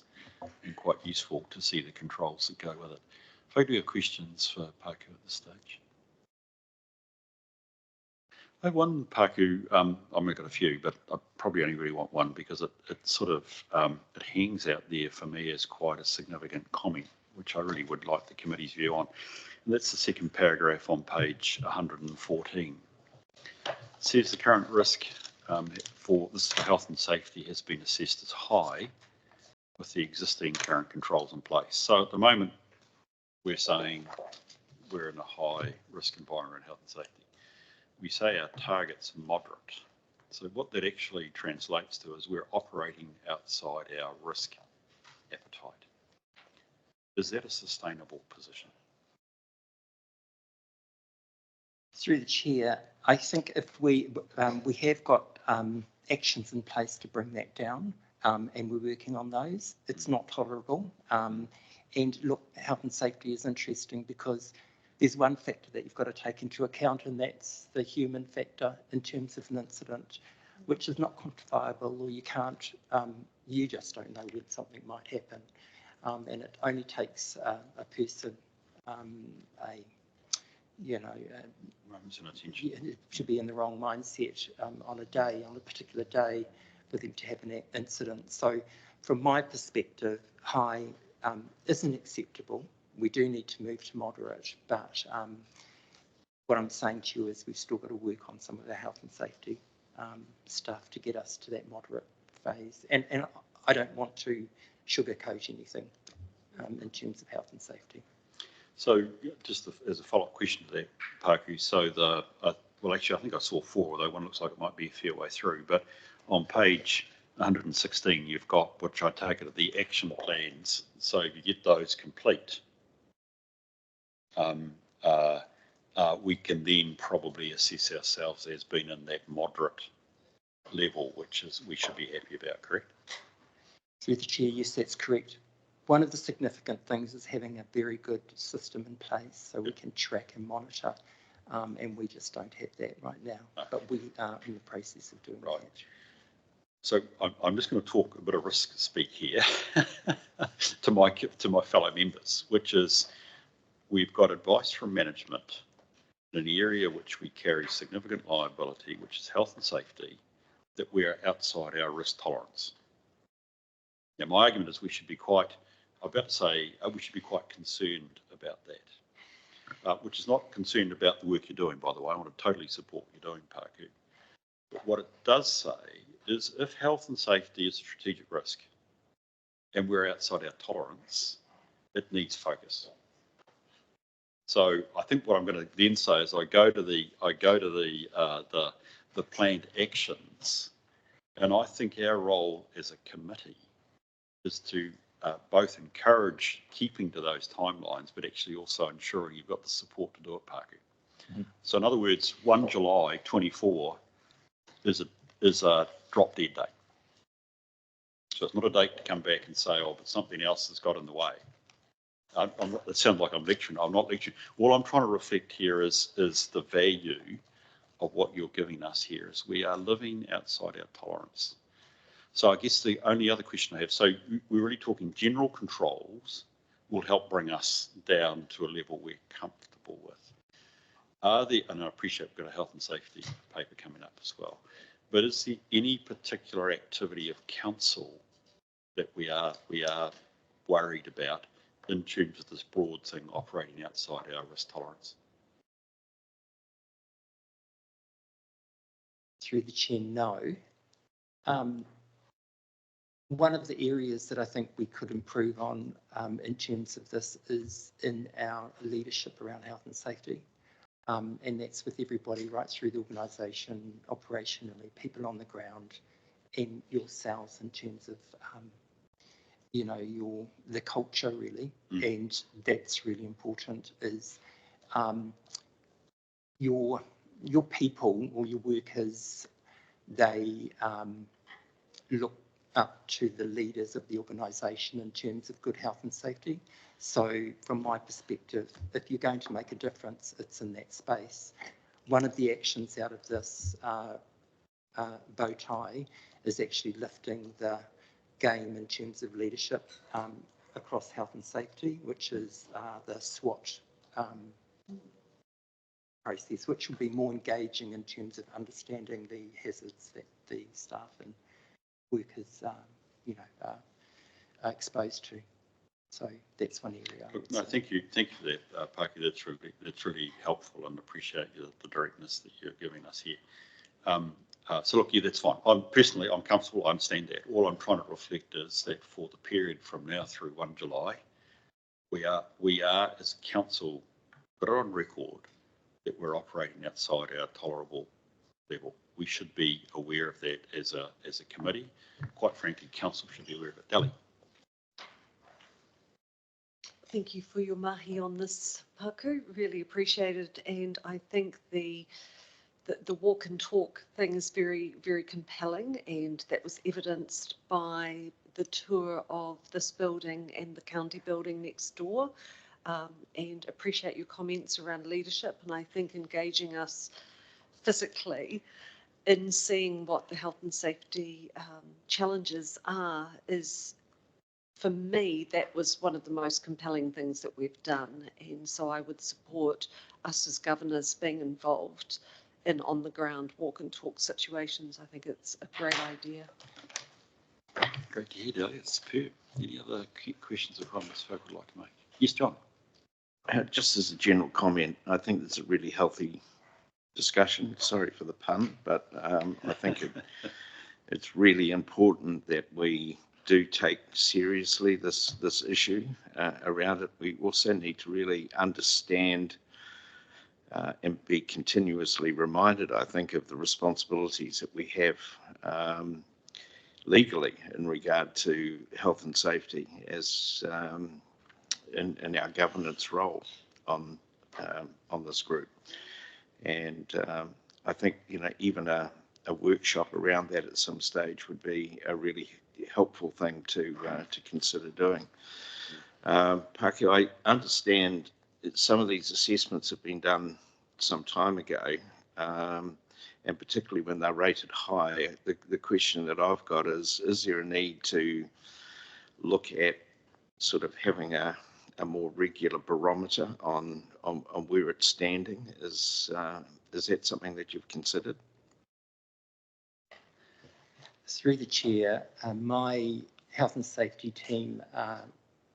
and quite useful to see the controls that go with it. Folk, do you have questions for Paku at this stage? I have one, Paku, I've got a few, but I probably only really want one because it sort of, it hangs out there for me as quite a significant comment, which I really would like the committee's view on. And that's the second paragraph on page 114. It says the current risk for this health and safety has been assessed as high with the existing current controls in place. So at the moment, we're saying we're in a high risk environment in health and safety. We say our target's moderate. So what that actually translates to is we're operating outside our risk appetite. Is that a sustainable position? Through the chair, I think if we have got actions in place to bring that down, and we're working on those. It's not tolerable. And look, health and safety is interesting because there's one factor that you've got to take into account, and that's the human factor in terms of an incident, which is not quantifiable, or you can't, you just don't know when something might happen. And it only takes a person, to be in the wrong mindset on a particular day for them to have an incident. So from my perspective, high isn't acceptable. We do need to move to moderate, but what I'm saying to you is we've still got to work on some of our health and safety stuff to get us to that moderate phase. And I don't want to sugarcoat anything in terms of health and safety. So just as a follow-up question to that, Paku, so well, actually, I think I saw 4, although one looks like it might be a fair way through, but on page 116, you've got, which I take it, the action plans. So if you get those complete, we can then probably assess ourselves as being in that moderate level, which is we should be happy about, correct? Through the chair, yes, that's correct. One of the significant things is having a very good system in place so we can track and monitor, and we just don't have that right now. Okay. But we are in the process of doing that. So I'm just going to talk a bit of risk speak here to my fellow members, which is we've got advice from management in an area which we carry significant liability, which is health and safety, that we are outside our risk tolerance. Now, my argument is we should be quite, I'm about to say, we should be quite concerned about that, which is not concerned about the work you're doing, by the way. I want to totally support what you're doing, Paku. But what it does say is if health and safety is a strategic risk and we're outside our tolerance, it needs focus. So I think what I'm going to then say is I go to the planned actions, and I think our role as a committee is to both encourage keeping to those timelines, but actually also ensuring you've got the support to do it, Paku. Mm-hmm. So in other words, 1 July 24 is a drop dead date. So it's not a date to come back and say, oh, but something else has got in the way. It sounds like I'm lecturing. I'm not lecturing. All I'm trying to reflect here is the value of what you're giving us here is we are living outside our tolerance. So I guess the only other question I have, so we're really talking general controls will help bring us down to a level we're comfortable with. And I appreciate we've got a health and safety paper coming up as well, but is there any particular activity of council that we are worried about in terms of this broad thing operating outside our risk tolerance? Through the chair, no. One of the areas that I think we could improve on in terms of this is in our leadership around health and safety. And that's with everybody right through the organisation, operationally, people on the ground, and yourselves in terms of, you know, the culture really, and that's really important. Is your people or your workers, they look up to the leaders of the organisation in terms of good health and safety. So from my perspective, if you're going to make a difference, it's in that space. One of the actions out of this bow tie is actually lifting the game in terms of leadership across health and safety, which is the SWOT process, which will be more engaging in terms of understanding the hazards that the staff and workers, you know, are exposed to. So that's one area. No, thank you for that, Paki. That's really helpful, and appreciate the directness that you're giving us here. So look, yeah, that's fine. I'm comfortable. I understand that. All I'm trying to reflect is that for the period from now through 1 July, we are as council put it on record that we're operating outside our tolerable level. We should be aware of that as a committee. Quite frankly, council should be aware of it. Deli. Thank you for your mahi on this, Paku. Really appreciate it. And I think the walk and talk thing is very, very compelling, and that was evidenced by the tour of this building and the county building next door. And appreciate your comments around leadership, and I think engaging us physically in seeing what the health and safety challenges are is, for me, that was one of the most compelling things that we've done. And so I would support us as governors being involved in on the ground walk and talk situations. I think it's a great idea. Great to hear, Deli. It's superb. Any other questions or comments folk would like to make? Yes, John. Just as a general comment, I think it's a really healthy discussion. Sorry for the pun, but I think it's really important that we do take seriously this issue around it. We also need to really understand and be continuously reminded, I think, of the responsibilities that we have legally in regard to health and safety as in our governance role on this group. And I think, you know, even a workshop around that at some stage would be a really helpful thing to consider doing. Paki, I understand that some of these assessments have been done some time ago, and particularly when they're rated high. The question that I've got is there a need to look at sort of having a more regular barometer on where it's standing? Is that something that you've considered? Through the chair, my health and safety team are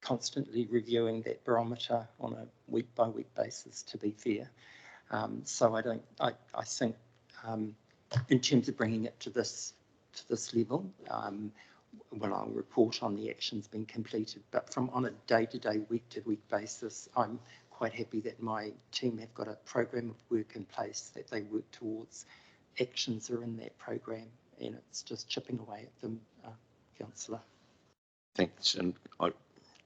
constantly reviewing that barometer on a week by week basis, to be fair. So I think in terms of bringing it to this level, well, I'll report on the actions being completed, but from on a day-to-day, week-to-week basis, I'm quite happy that my team have got a program of work in place that they work towards. Actions are in that program, and it's just chipping away at them, Councillor. Thanks, and I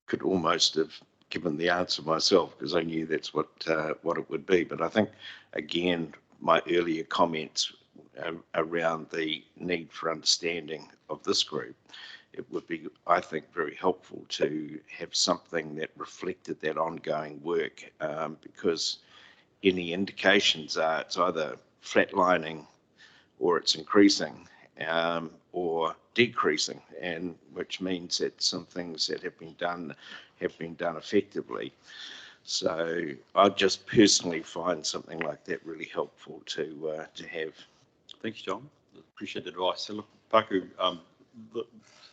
could almost have given the answer myself because I knew that's what it would be. But I think, again, my earlier comments around the need for understanding of this group, it would be, I think, very helpful to have something that reflected that ongoing work, because any indications are it's either flatlining or it's increasing or decreasing, and which means that some things that have been done effectively. So I just personally find something like that really helpful to have. Thanks, John. Appreciate the advice. So look, Paku,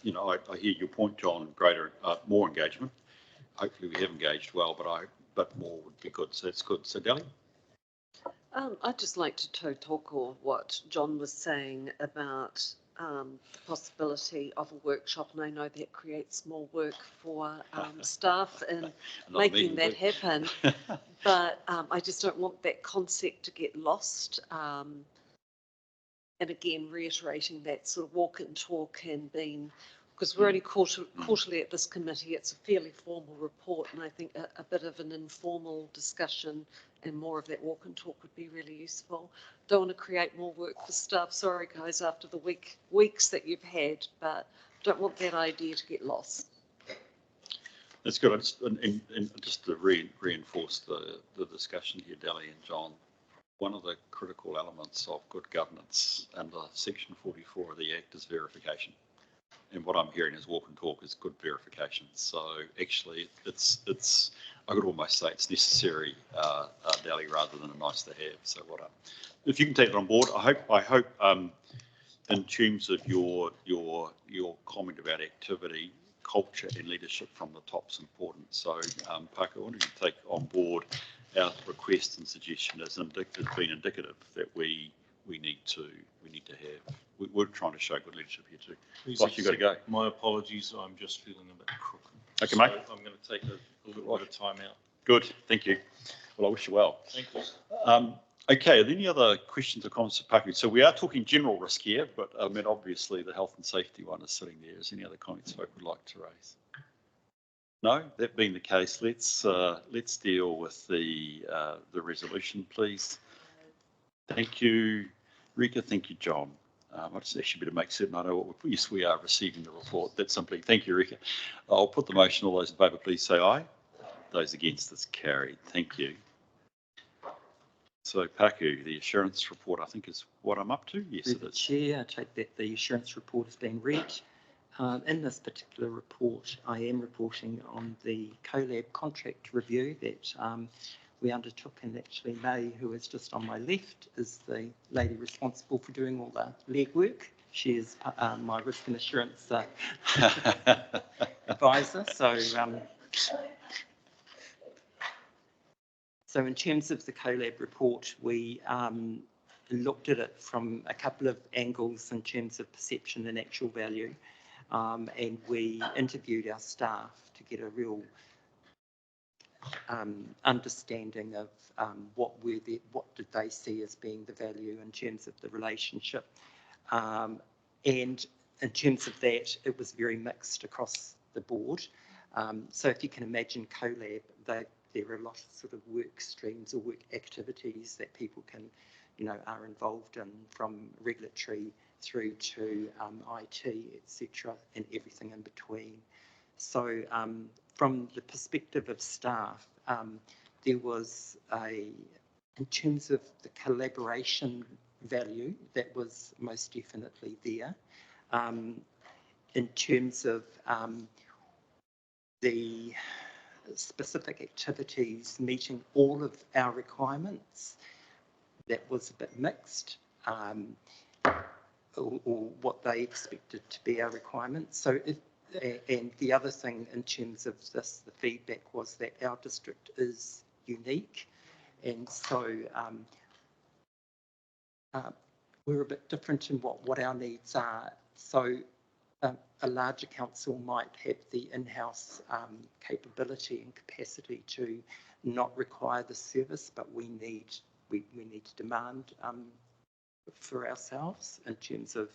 you know, I hear your point, John. More engagement. Hopefully, we have engaged well, but more would be good. So that's good. So, Deli. I'd just like to talk on what John was saying about the possibility of a workshop, and I know that creates more work for staff in making that happen, but I just don't want that concept to get lost. And again, reiterating that sort of walk and talk and being because we're only quarterly at this committee. It's a fairly formal report, and I think a bit of an informal discussion and more of that walk and talk would be really useful. Don't want to create more work for staff. Sorry, guys, after the weeks that you've had, but don't want that idea to get lost. That's good. And just to reinforce the discussion here, Dally and John, one of the critical elements of good governance under Section 44 of the Act is verification. And what I'm hearing is walk and talk is good verification. So actually, it's I could almost say it's necessary, Dally, rather than a nice to have. So if you can take it on board, I hope in terms of your comment about activity, culture and leadership from the top is important. So Parker, I wanted to take on board our request and suggestion as being indicative that we need to have. We're trying to show good leadership here too. Boss, you got to go. My apologies, I'm just feeling a bit crooked. Okay, so mate. I'm going to take a little bit of time out. Good, thank you. Well, I wish you well. Thank you. Okay, are there any other questions or comments for Paku? So we are talking general risk here, but I mean, obviously the health and safety one is sitting there. Is there any other comments folk would like to raise? No, that being the case, let's deal with the resolution, please. Thank you, Rika. Thank you, John. I just actually better make certain I know yes, we are receiving the report. That's simply, thank you, Rika. I'll put the motion. All those in favour, please say aye. Those against, is carried. Thank you. So, Paku, the assurance report, I think, is what I'm up to. Yes, it is. Chair, I take that the assurance report has been read. In this particular report, I am reporting on the CoLab contract review that we undertook, and actually May, who is just on my left, is the lady responsible for doing all the legwork. She is my risk and assurance advisor. So in terms of the CoLab report, we looked at it from a couple of angles in terms of perception and actual value. And we interviewed our staff to get a real understanding of what did they see as being the value in terms of the relationship. And in terms of that, it was very mixed across the board. So if you can imagine CoLab, there are a lot of sort of work streams or work activities that people can, are involved in, from regulatory through to IT, etc., and everything in between. So from the perspective of staff, there was in terms of the collaboration value, that was most definitely there. In terms of the specific activities meeting all of our requirements, that was a bit mixed. Or what they expected to be our requirements. So, and the other thing in terms of this, the feedback was that our district is unique, and so we're a bit different in what our needs are. So a larger council might have the in-house capability and capacity to not require the service, but we need to demand for ourselves in terms of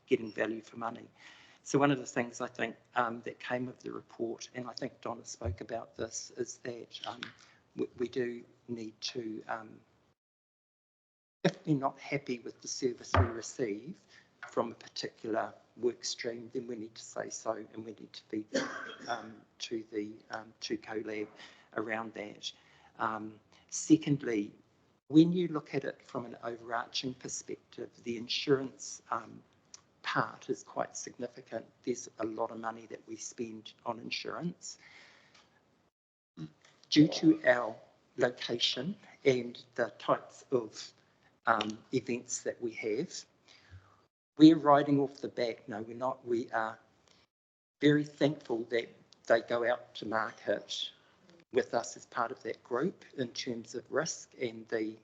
getting value for money. So one of the things I think that came of the report, and I think Donna spoke about this, is that we do need to, if we're not happy with the service we receive from a particular work stream, then we need to say so, and we need to feed to CoLab around that. Secondly, when you look at it from an overarching perspective, the insurance part is quite significant. There's a lot of money that we spend on insurance. Due to our location and the types of events that we have, we're riding off the back. No, we're not. We are very thankful that they go out to market with us as part of that group in terms of risk and the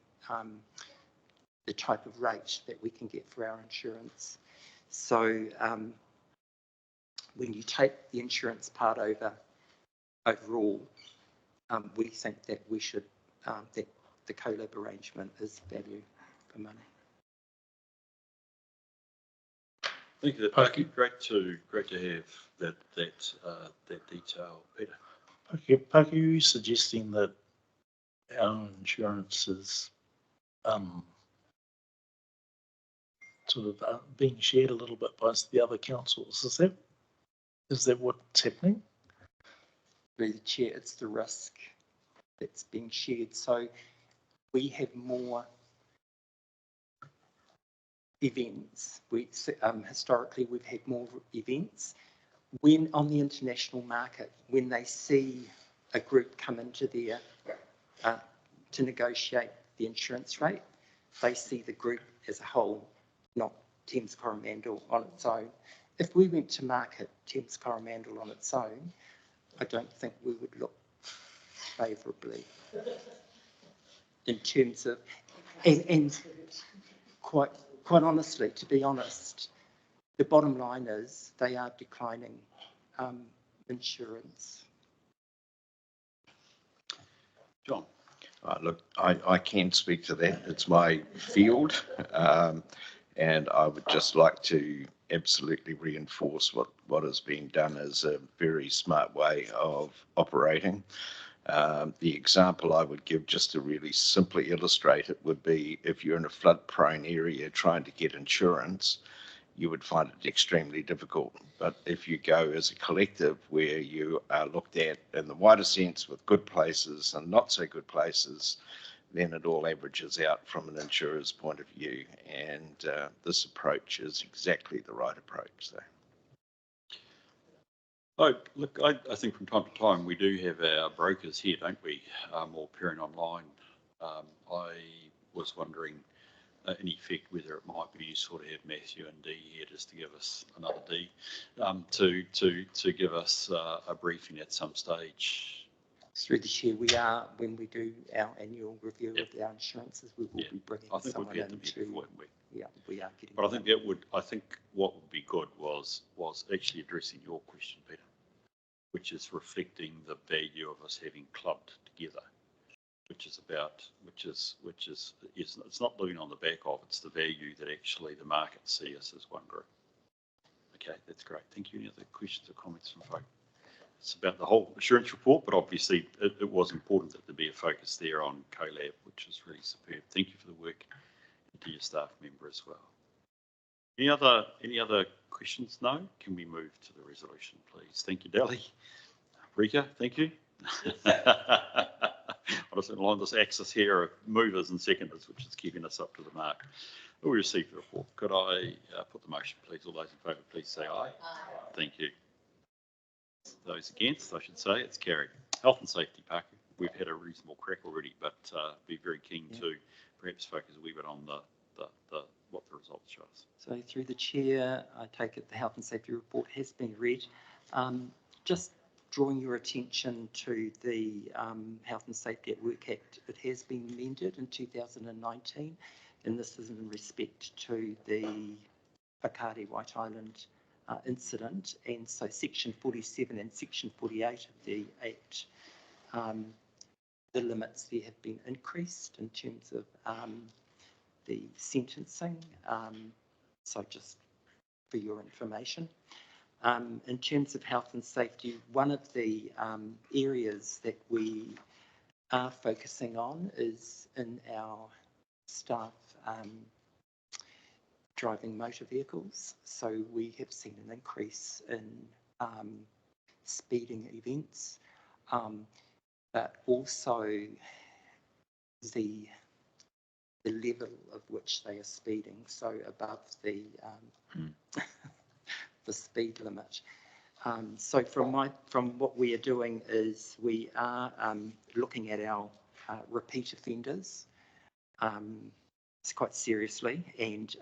type of rate that we can get for our insurance. So when you take the insurance part overall, we think that we should, that the CoLab arrangement is value for money. Thank you, Paki. Great to have that detail, Peter. Paki, are you suggesting that our insurance is sort of being shared a little bit by the other councils? Is that what's happening? Through the chair, it's the risk that's being shared. So we have more events. Historically, we've had more events. When on the international market, when they see a group come into there to negotiate the insurance rate, they see the group as a whole, not Thames Coromandel on its own. If we went to market Thames Coromandel on its own, I don't think we would look favourably in terms of, and quite honestly, to be honest, the bottom line is they are declining insurance. John. Look, I can speak to that. It's my field. And I would just like to absolutely reinforce what is being done as a very smart way of operating. The example I would give, just to really simply illustrate it, would be if you're in a flood-prone area trying to get insurance, you would find it extremely difficult. But if you go as a collective where you are looked at in the wider sense with good places and not so good places, then it all averages out from an insurer's point of view. And this approach is exactly the right approach. So. Oh, look, I think from time to time we do have our brokers here, don't we, or appearing online. I was wondering, in effect, whether it might be useful to have Matthew and Dee here just to give us another D, to give us a briefing at some stage. Through the chair, we are, when we do our annual review of our insurances, we will be bringing someone in to. Yeah, we are getting. But I think what would be good was actually addressing your question, Peter, which is reflecting the value of us having clubbed together, it's not living on the back of, it's the value that actually the market see us as one group. Okay, that's great. Thank you. Any other questions or comments from folk? It's about the whole assurance report, but obviously it was important that there be a focus there on CoLab, which is really superb. Thank you for the work, and to your staff member as well. Any other questions? No? Can we move to the resolution, please? Thank you, Dali. Rika, thank you. I just line this axis here of movers and seconders, which is keeping us up to the mark. We received the report. Could I put the motion, please? All those in favour, please say aye. Aye. Thank you. Those against, I should say, it's carried. Health and safety, Parker. We've had a reasonable crack already, but be very keen to perhaps focus a wee bit on what the results show us. So through the chair, I take it the health and safety report has been read. Just drawing your attention to the Health and Safety at Work Act, it has been amended in 2019, and this is in respect to the Whakaari White Island incident. And so section 47 and section 48 of the Act, the limits there have been increased in terms of the sentencing. So just for your information. In terms of health and safety, one of the areas that we are focusing on is in our staff driving motor vehicles. So we have seen an increase in speeding events, but also the level of which they are speeding, so above the the speed limit. So from what we are doing is we are looking at our repeat offenders quite seriously, and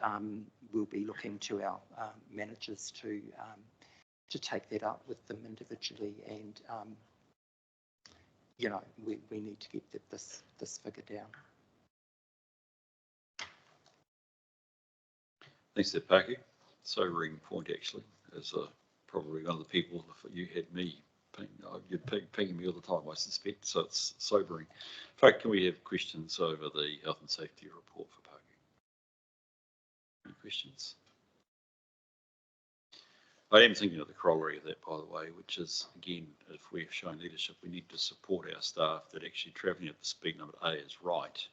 we'll be looking to our managers to take that up with them individually, and you know, we need to get this figure down. Thanks, Paki. Sobering point, actually, as probably one of the people, if you had me, you'd ping me all the time, I suspect, so it's sobering. Folk, can we have questions over the health and safety report for Paki? Any questions? I am thinking of the corollary of that, by the way, which is, again, if we're showing leadership, we need to support our staff that actually travelling at the speed limit A is right.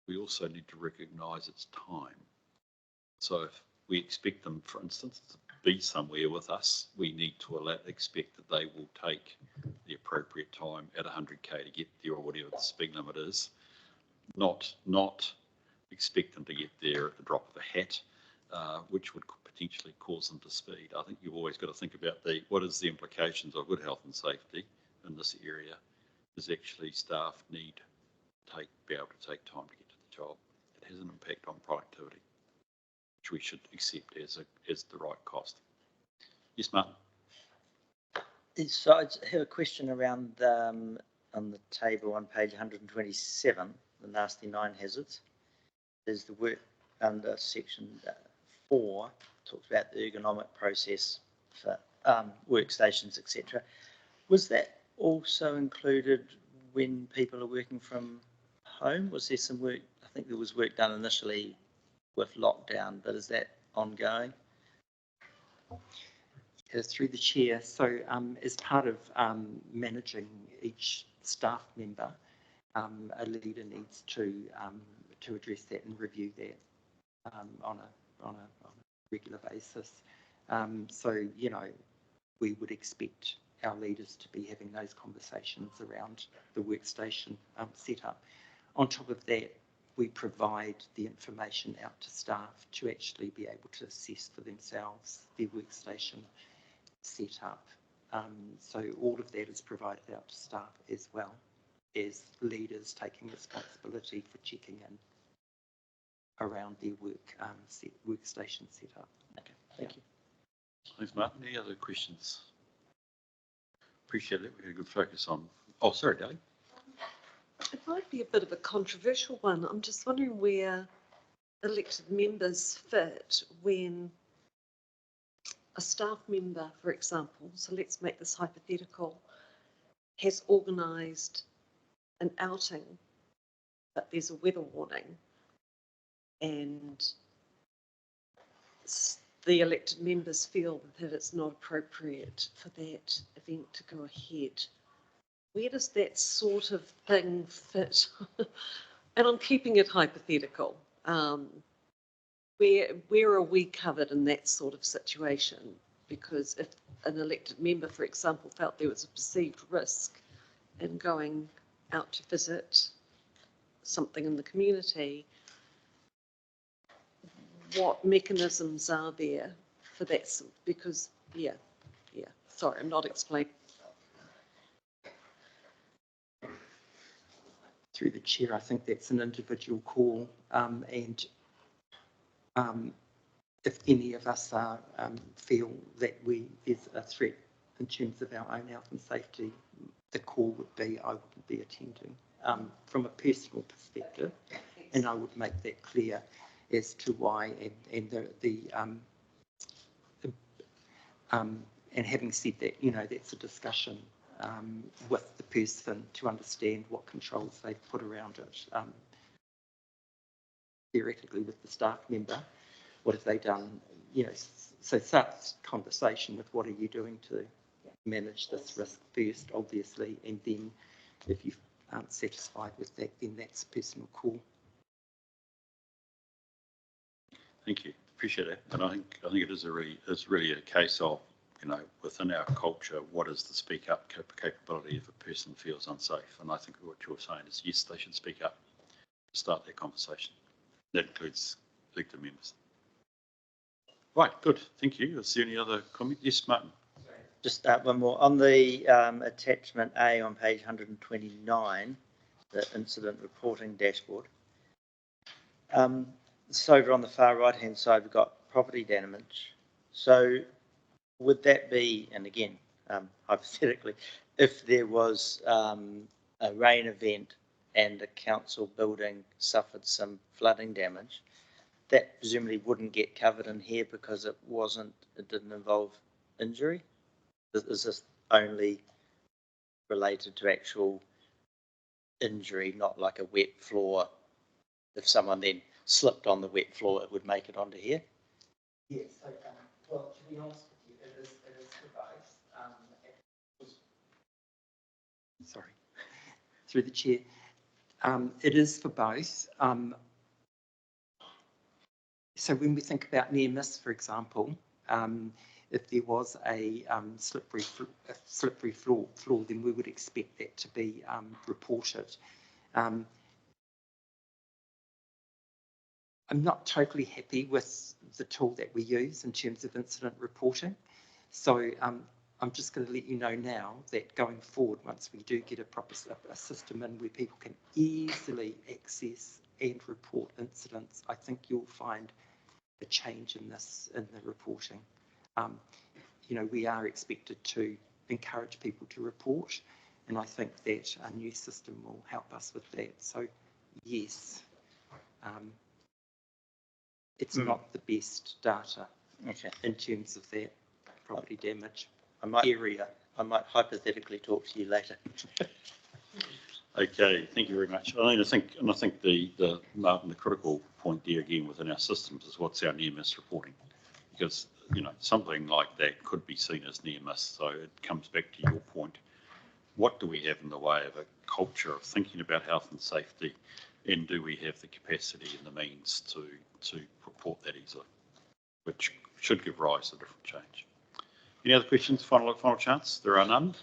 We also need to recognise its time. So if we expect them, for instance, to be somewhere with us, we need to expect that they will take the appropriate time at 100k to get there or whatever the speed limit is, not expect them to get there at the drop of a hat, which would potentially cause them to speed. I think you've always got to think about what is the implications of good health and safety in this area, is actually staff need to be able to take time to get to the job. It has an impact on productivity, which we should accept as the right cost. Yes, Martin. So I have a question around on the table on page 127, the nasty 9 hazards. There's the work under section 4, talks about the ergonomic process for workstations, etc. Was that also included when people are working from home? Was there some work? I think there was work done initially with lockdown, but is that ongoing? Through the chair, so as part of managing each staff member, a leader needs to address that and review that on a regular basis. So, you know, we would expect our leaders to be having those conversations around the workstation setup. On top of that, we provide the information out to staff to actually be able to assess for themselves their workstation setup. So all of that is provided out to staff as well as leaders taking responsibility for checking in around their workstation setup. Okay, thank you. Thanks, Martin. Any other questions? Appreciate it. We had a good focus on. Oh, sorry, Dave. It might be a bit of a controversial one. I'm just wondering where elected members fit when a staff member, for example, so let's make this hypothetical, has organised an outing, but there's a weather warning, and the elected members feel that it's not appropriate for that event to go ahead. Where does that sort of thing fit? And I'm keeping it hypothetical. Where are we covered in that sort of situation? Because if an elected member, for example, felt there was a perceived risk in going out to visit something in the community, what mechanisms are there for that? Because, sorry, I'm not explaining. Through the chair, I think that's an individual call, and if any of us feel that there's a threat in terms of our own health and safety, the call would be I wouldn't be attending from a personal perspective, and I would make that clear as to why. And having said that, you know, that's a discussion with the person to understand what controls they've put around it. Theoretically, with the staff member, what have they done? You know, so start conversation with what are you doing to manage this risk first, obviously, and then if you aren't satisfied with that, then that's a personal call. Thank you. Appreciate it. And I think it is really a case of, you know, within our culture, what is the speak up capability if a person feels unsafe? And I think what you're saying is yes, they should speak up, start their conversation. That includes elected members. Right, good. Thank you. Is there any other comment? Yes, Martin. Just one more. On the attachment A on page 129, the incident reporting dashboard. So over on the far right-hand side, we've got property damage. So would that be, and again, hypothetically, if there was a rain event and a council building suffered some flooding damage, that presumably wouldn't get covered in here because it didn't involve injury? Is this only related to actual injury, not like a wet floor? If someone then slipped on the wet floor, it would make it onto here? Yes, well, to be honest with you, sorry, through the chair. It is for both. So when we think about near miss, for example, if there was a slippery floor, then we would expect that to be reported. I'm not totally happy with the tool that we use in terms of incident reporting. So I'm just going to let you know now that going forward, once we do get a system in where people can easily access and report incidents, I think you'll find a change in the reporting. You know, we are expected to encourage people to report, and I think that a new system will help us with that. So yes, it's not the best data in terms of that property damage area. I might hypothetically talk to you later. Okay, thank you very much. I think the Martin, the critical point there again within our systems is what's our near miss reporting, because you know something like that could be seen as near miss. So it comes back to your point. What do we have in the way of a culture of thinking about health and safety, and do we have the capacity and the means to report that easily, which should give rise to different change. Any other questions? Final chance. There are none.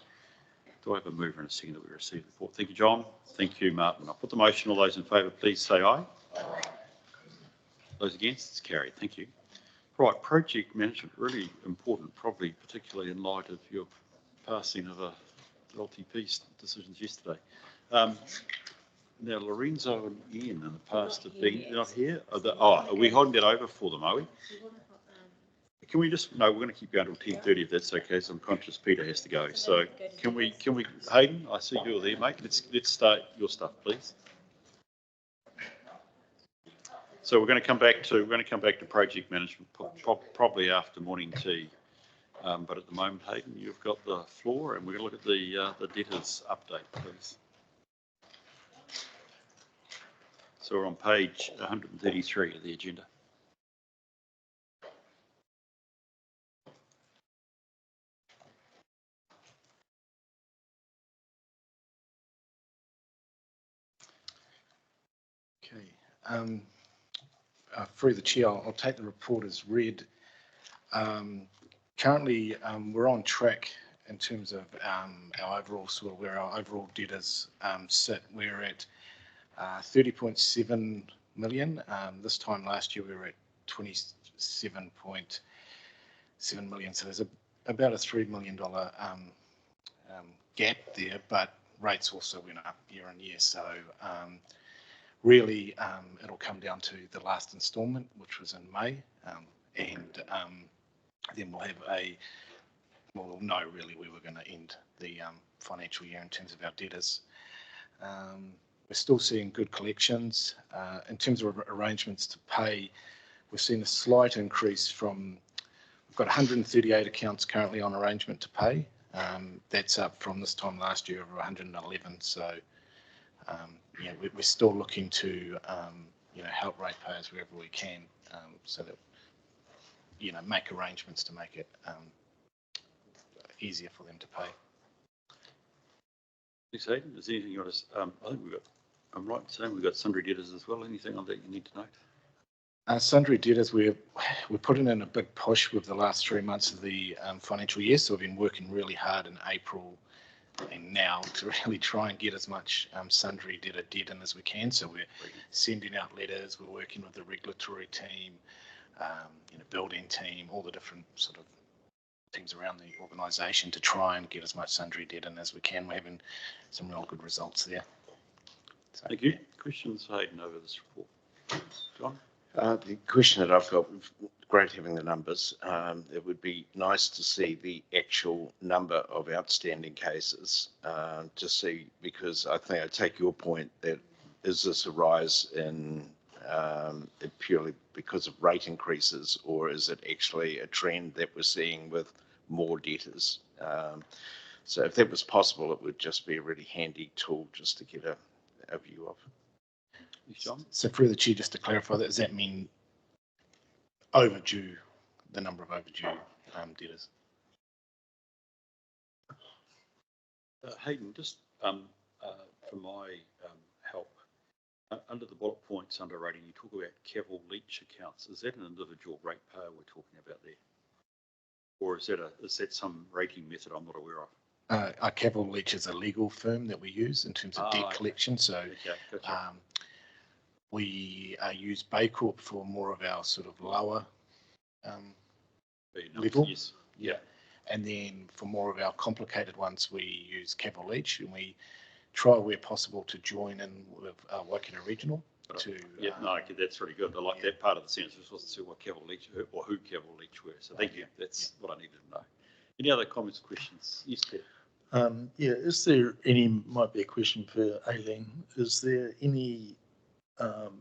Do I have a mover and a second that we receive the report? Thank you, John. Thank you, Martin. I'll put the motion. All those in favour, please say aye. Aye. Those against, it's carried. Thank you. Right, project management, really important, probably particularly in light of your passing of LTP decisions yesterday. Now, Lorenzo and Ian in the past have been not here. Are we holding that over for them, are we? Can we just, no, we're going to keep going till 10:30 if that's okay, so I'm conscious Peter has to go. So can we, Hayden, I see you're there, mate. Let's start your stuff, please. So we're going to come back to project management probably after morning tea. But at the moment, Hayden, you've got the floor, and we're going to look at the debtors update, please. So we're on page 133 of the agenda. Okay. Through the chair, I'll take the report as read. Currently, we're on track in terms of our overall sort of where our overall debtors sit. We're at 30.7 million. This time last year we were at 27.7 million. So there's about a $3 million gap there, but rates also went up year on year. So really it'll come down to the last instalment, which was in May, and then we'll know really where we're going to end the financial year in terms of our debtors. We're still seeing good collections. In terms of arrangements to pay, we've seen a slight increase from, we've got 138 accounts currently on arrangement to pay. That's up from this time last year of 111. So yeah, we're still looking to help ratepayers wherever we can, so that make arrangements to make it easier for them to pay. Thanks, Hayden. Is there anything you want to? I think I'm right in saying we've got sundry debtors as well. Anything on that you need to note? Sundry debtors, we're putting in a big push with the last 3 months of the financial year. So we've been working really hard in April and now to really try and get as much sundry debtor debt in as we can. So we're sending out letters. We're working with the regulatory team, building team, all the different sort of teams around the organisation to try and get as much sundry debt in as we can. We're having some real good results there. So, thank you. Questions, Hayden, over this report? John? The question that I've got, great having the numbers. It would be nice to see the actual number of outstanding cases to see, because I think I take your point that is this a rise in it purely because of rate increases, or is it actually a trend that we're seeing with more debtors? So if that was possible, it would just be a really handy tool just to get a view of. John? So through the chair, just to clarify that, does that mean overdue, the number of overdue debtors? Hayden, just For my help, under the bullet points under rating, you talk about Cavill Leach accounts. Is that an individual ratepayer we're talking about there? Or is that some rating method I'm not aware of? Cavill Leach is a legal firm that we use in terms of debt collection. So gotcha. We use Baycorp for more of our sort of lower level. Yes. Yeah. And then for more of our complicated ones, we use Cavill Leach, and we try where possible to join in with Waikato Regional. That's really good. I like that part of the sentence. I just wasn't sure what Cavill Leach or who Cavill Leach were. So thank you. That's what I needed to know. Any other comments or questions? Yes, Peter. Is there any, might be a question for Aileen, is there any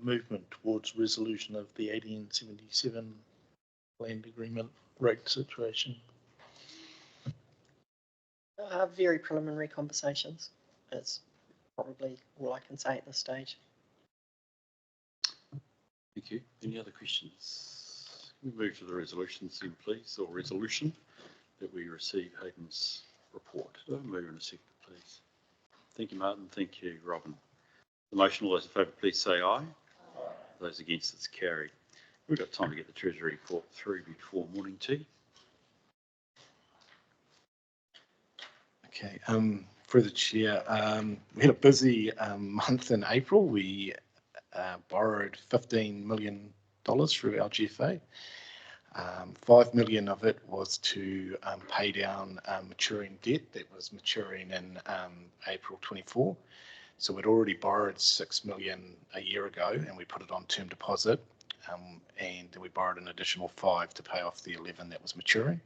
movement towards resolution of the 1877 land agreement rate situation? Very preliminary conversations. It's probably all I can say at this stage. Thank you. Any other questions? Can we move to the resolutions then, please, or resolution that we receive Hayden's report? Move in a second, please. Thank you, Martin. Thank you, Robin. The motion, all those in favour, please say aye. Aye. Those against, it's carried. We've got time to get the Treasury Report through before morning tea. Okay, through the chair, we had a busy month in April. We borrowed $15 million through our GFA. 5 million of it was to pay down maturing debt that was maturing in April 24. So we'd already borrowed 6 million a year ago, and we put it on term deposit, and then we borrowed an additional 5 to pay off the 11 that was maturing.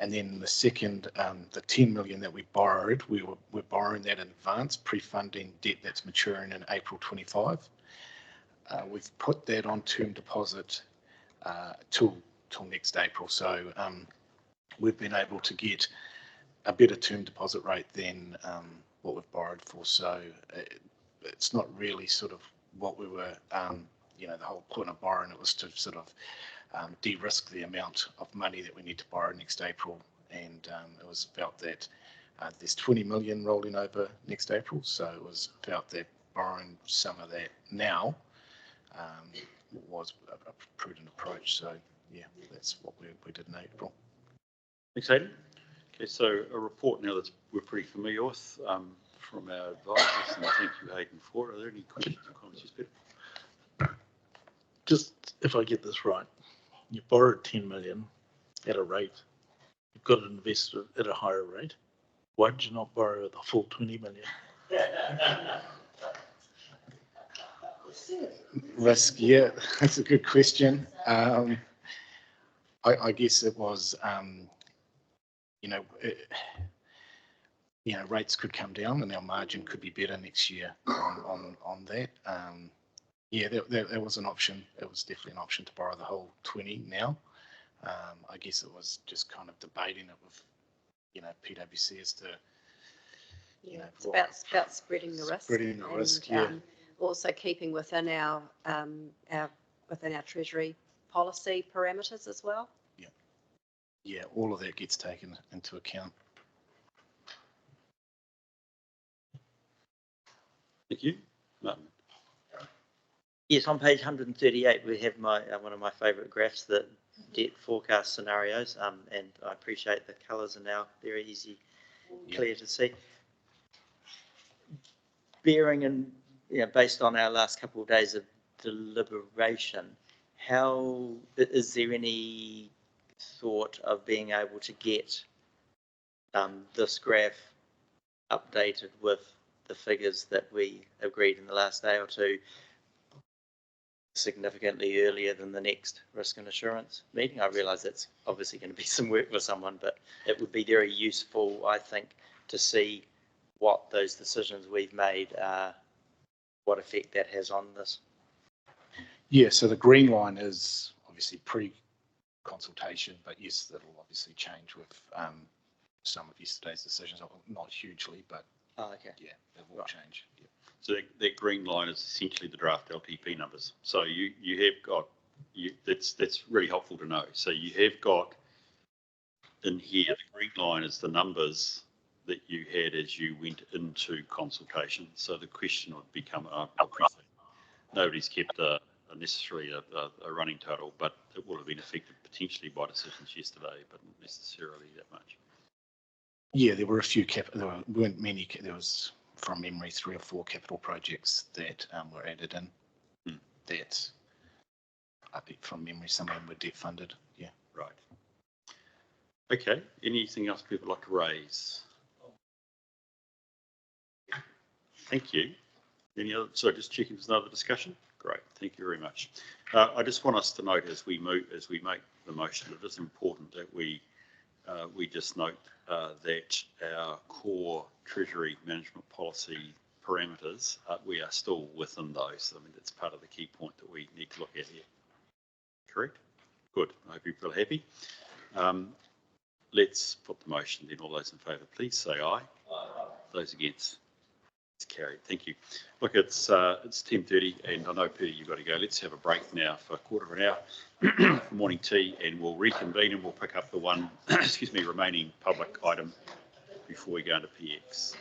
And then the second, the 10 million that we borrowed, we're borrowing that in advance, pre-funding debt that's maturing in April 25. We've put that on term deposit till next April. So we've been able to get a better term deposit rate than what we've borrowed for. So it's not really sort of what we were, the whole point of borrowing it was to sort of de-risk the amount of money that we need to borrow next April. And it was felt that there's 20 million rolling over next April. So it was felt that borrowing some of that now was a prudent approach. So yeah, that's what we did in April. Thanks, Hayden. Okay, so a report now that we're pretty familiar with from our advisors, and thank you, Hayden, for it. Are there any questions or comments? Yes, Peter? Just if I get this right, you borrowed 10 million at a rate, you've got it invested at a higher rate. Why did you not borrow the full 20 million? Risk, yeah, that's a good question. I guess it was, rates could come down and our margin could be better next year on that. Yeah, that was an option. It was definitely an option to borrow the whole 20 now. I guess it was just kind of debating it with, PwC as to, it's about spreading the risk. Spreading the risk, yeah. Also keeping within our Treasury policy parameters as well. Yeah, all of that gets taken into account. Thank you, Martin. Yes, on page 138, we have one of my favourite graphs, the debt forecast scenarios, and I appreciate the colours are now very easy, clear to see. Bearing in, based on our last couple of days of deliberation, how is there any thought of being able to get this graph updated with the figures that we agreed in the last day or two significantly earlier than the next risk and assurance meeting? I realise that's obviously going to be some work for someone, but it would be very useful, I think, to see what those decisions we've made are, what effect that has on this. Yeah, so the green line is obviously pre-consultation, but yes, that'll obviously change with some of yesterday's decisions, not hugely, but okay. Yeah, it will change. Yeah. So that green line is essentially the draft LTP numbers. So you have got, that's really helpful to know. So you have got in here, the green line is the numbers that you had as you went into consultation. So the question would become, I appreciate nobody's kept necessarily a running total, but it will have been affected potentially by decisions yesterday, but not necessarily that much. Yeah, there were a few there weren't many. There was, from memory, 3 or 4 capital projects that were added in. That, I think from memory, some of them were debt funded. Yeah. Right. Okay. Anything else people like to raise? Thank you. Any other? So just checking there's another discussion. Great. Thank you very much. I just want us to note as we make the motion, it is important that we just note that our core Treasury management policy parameters, we are still within those. I mean, that's part of the key point that we need to look at here. Correct? Good. I hope you feel happy. Let's put the motion then. All those in favour, please say aye. Aye. Those against? It's carried. Thank you. Look, it's 10:30 and I know, Peter, you've got to go. Let's have a break now for a quarter of an hour for morning tea, and we'll reconvene and we'll pick up the one, excuse me, remaining public item before we go into PX.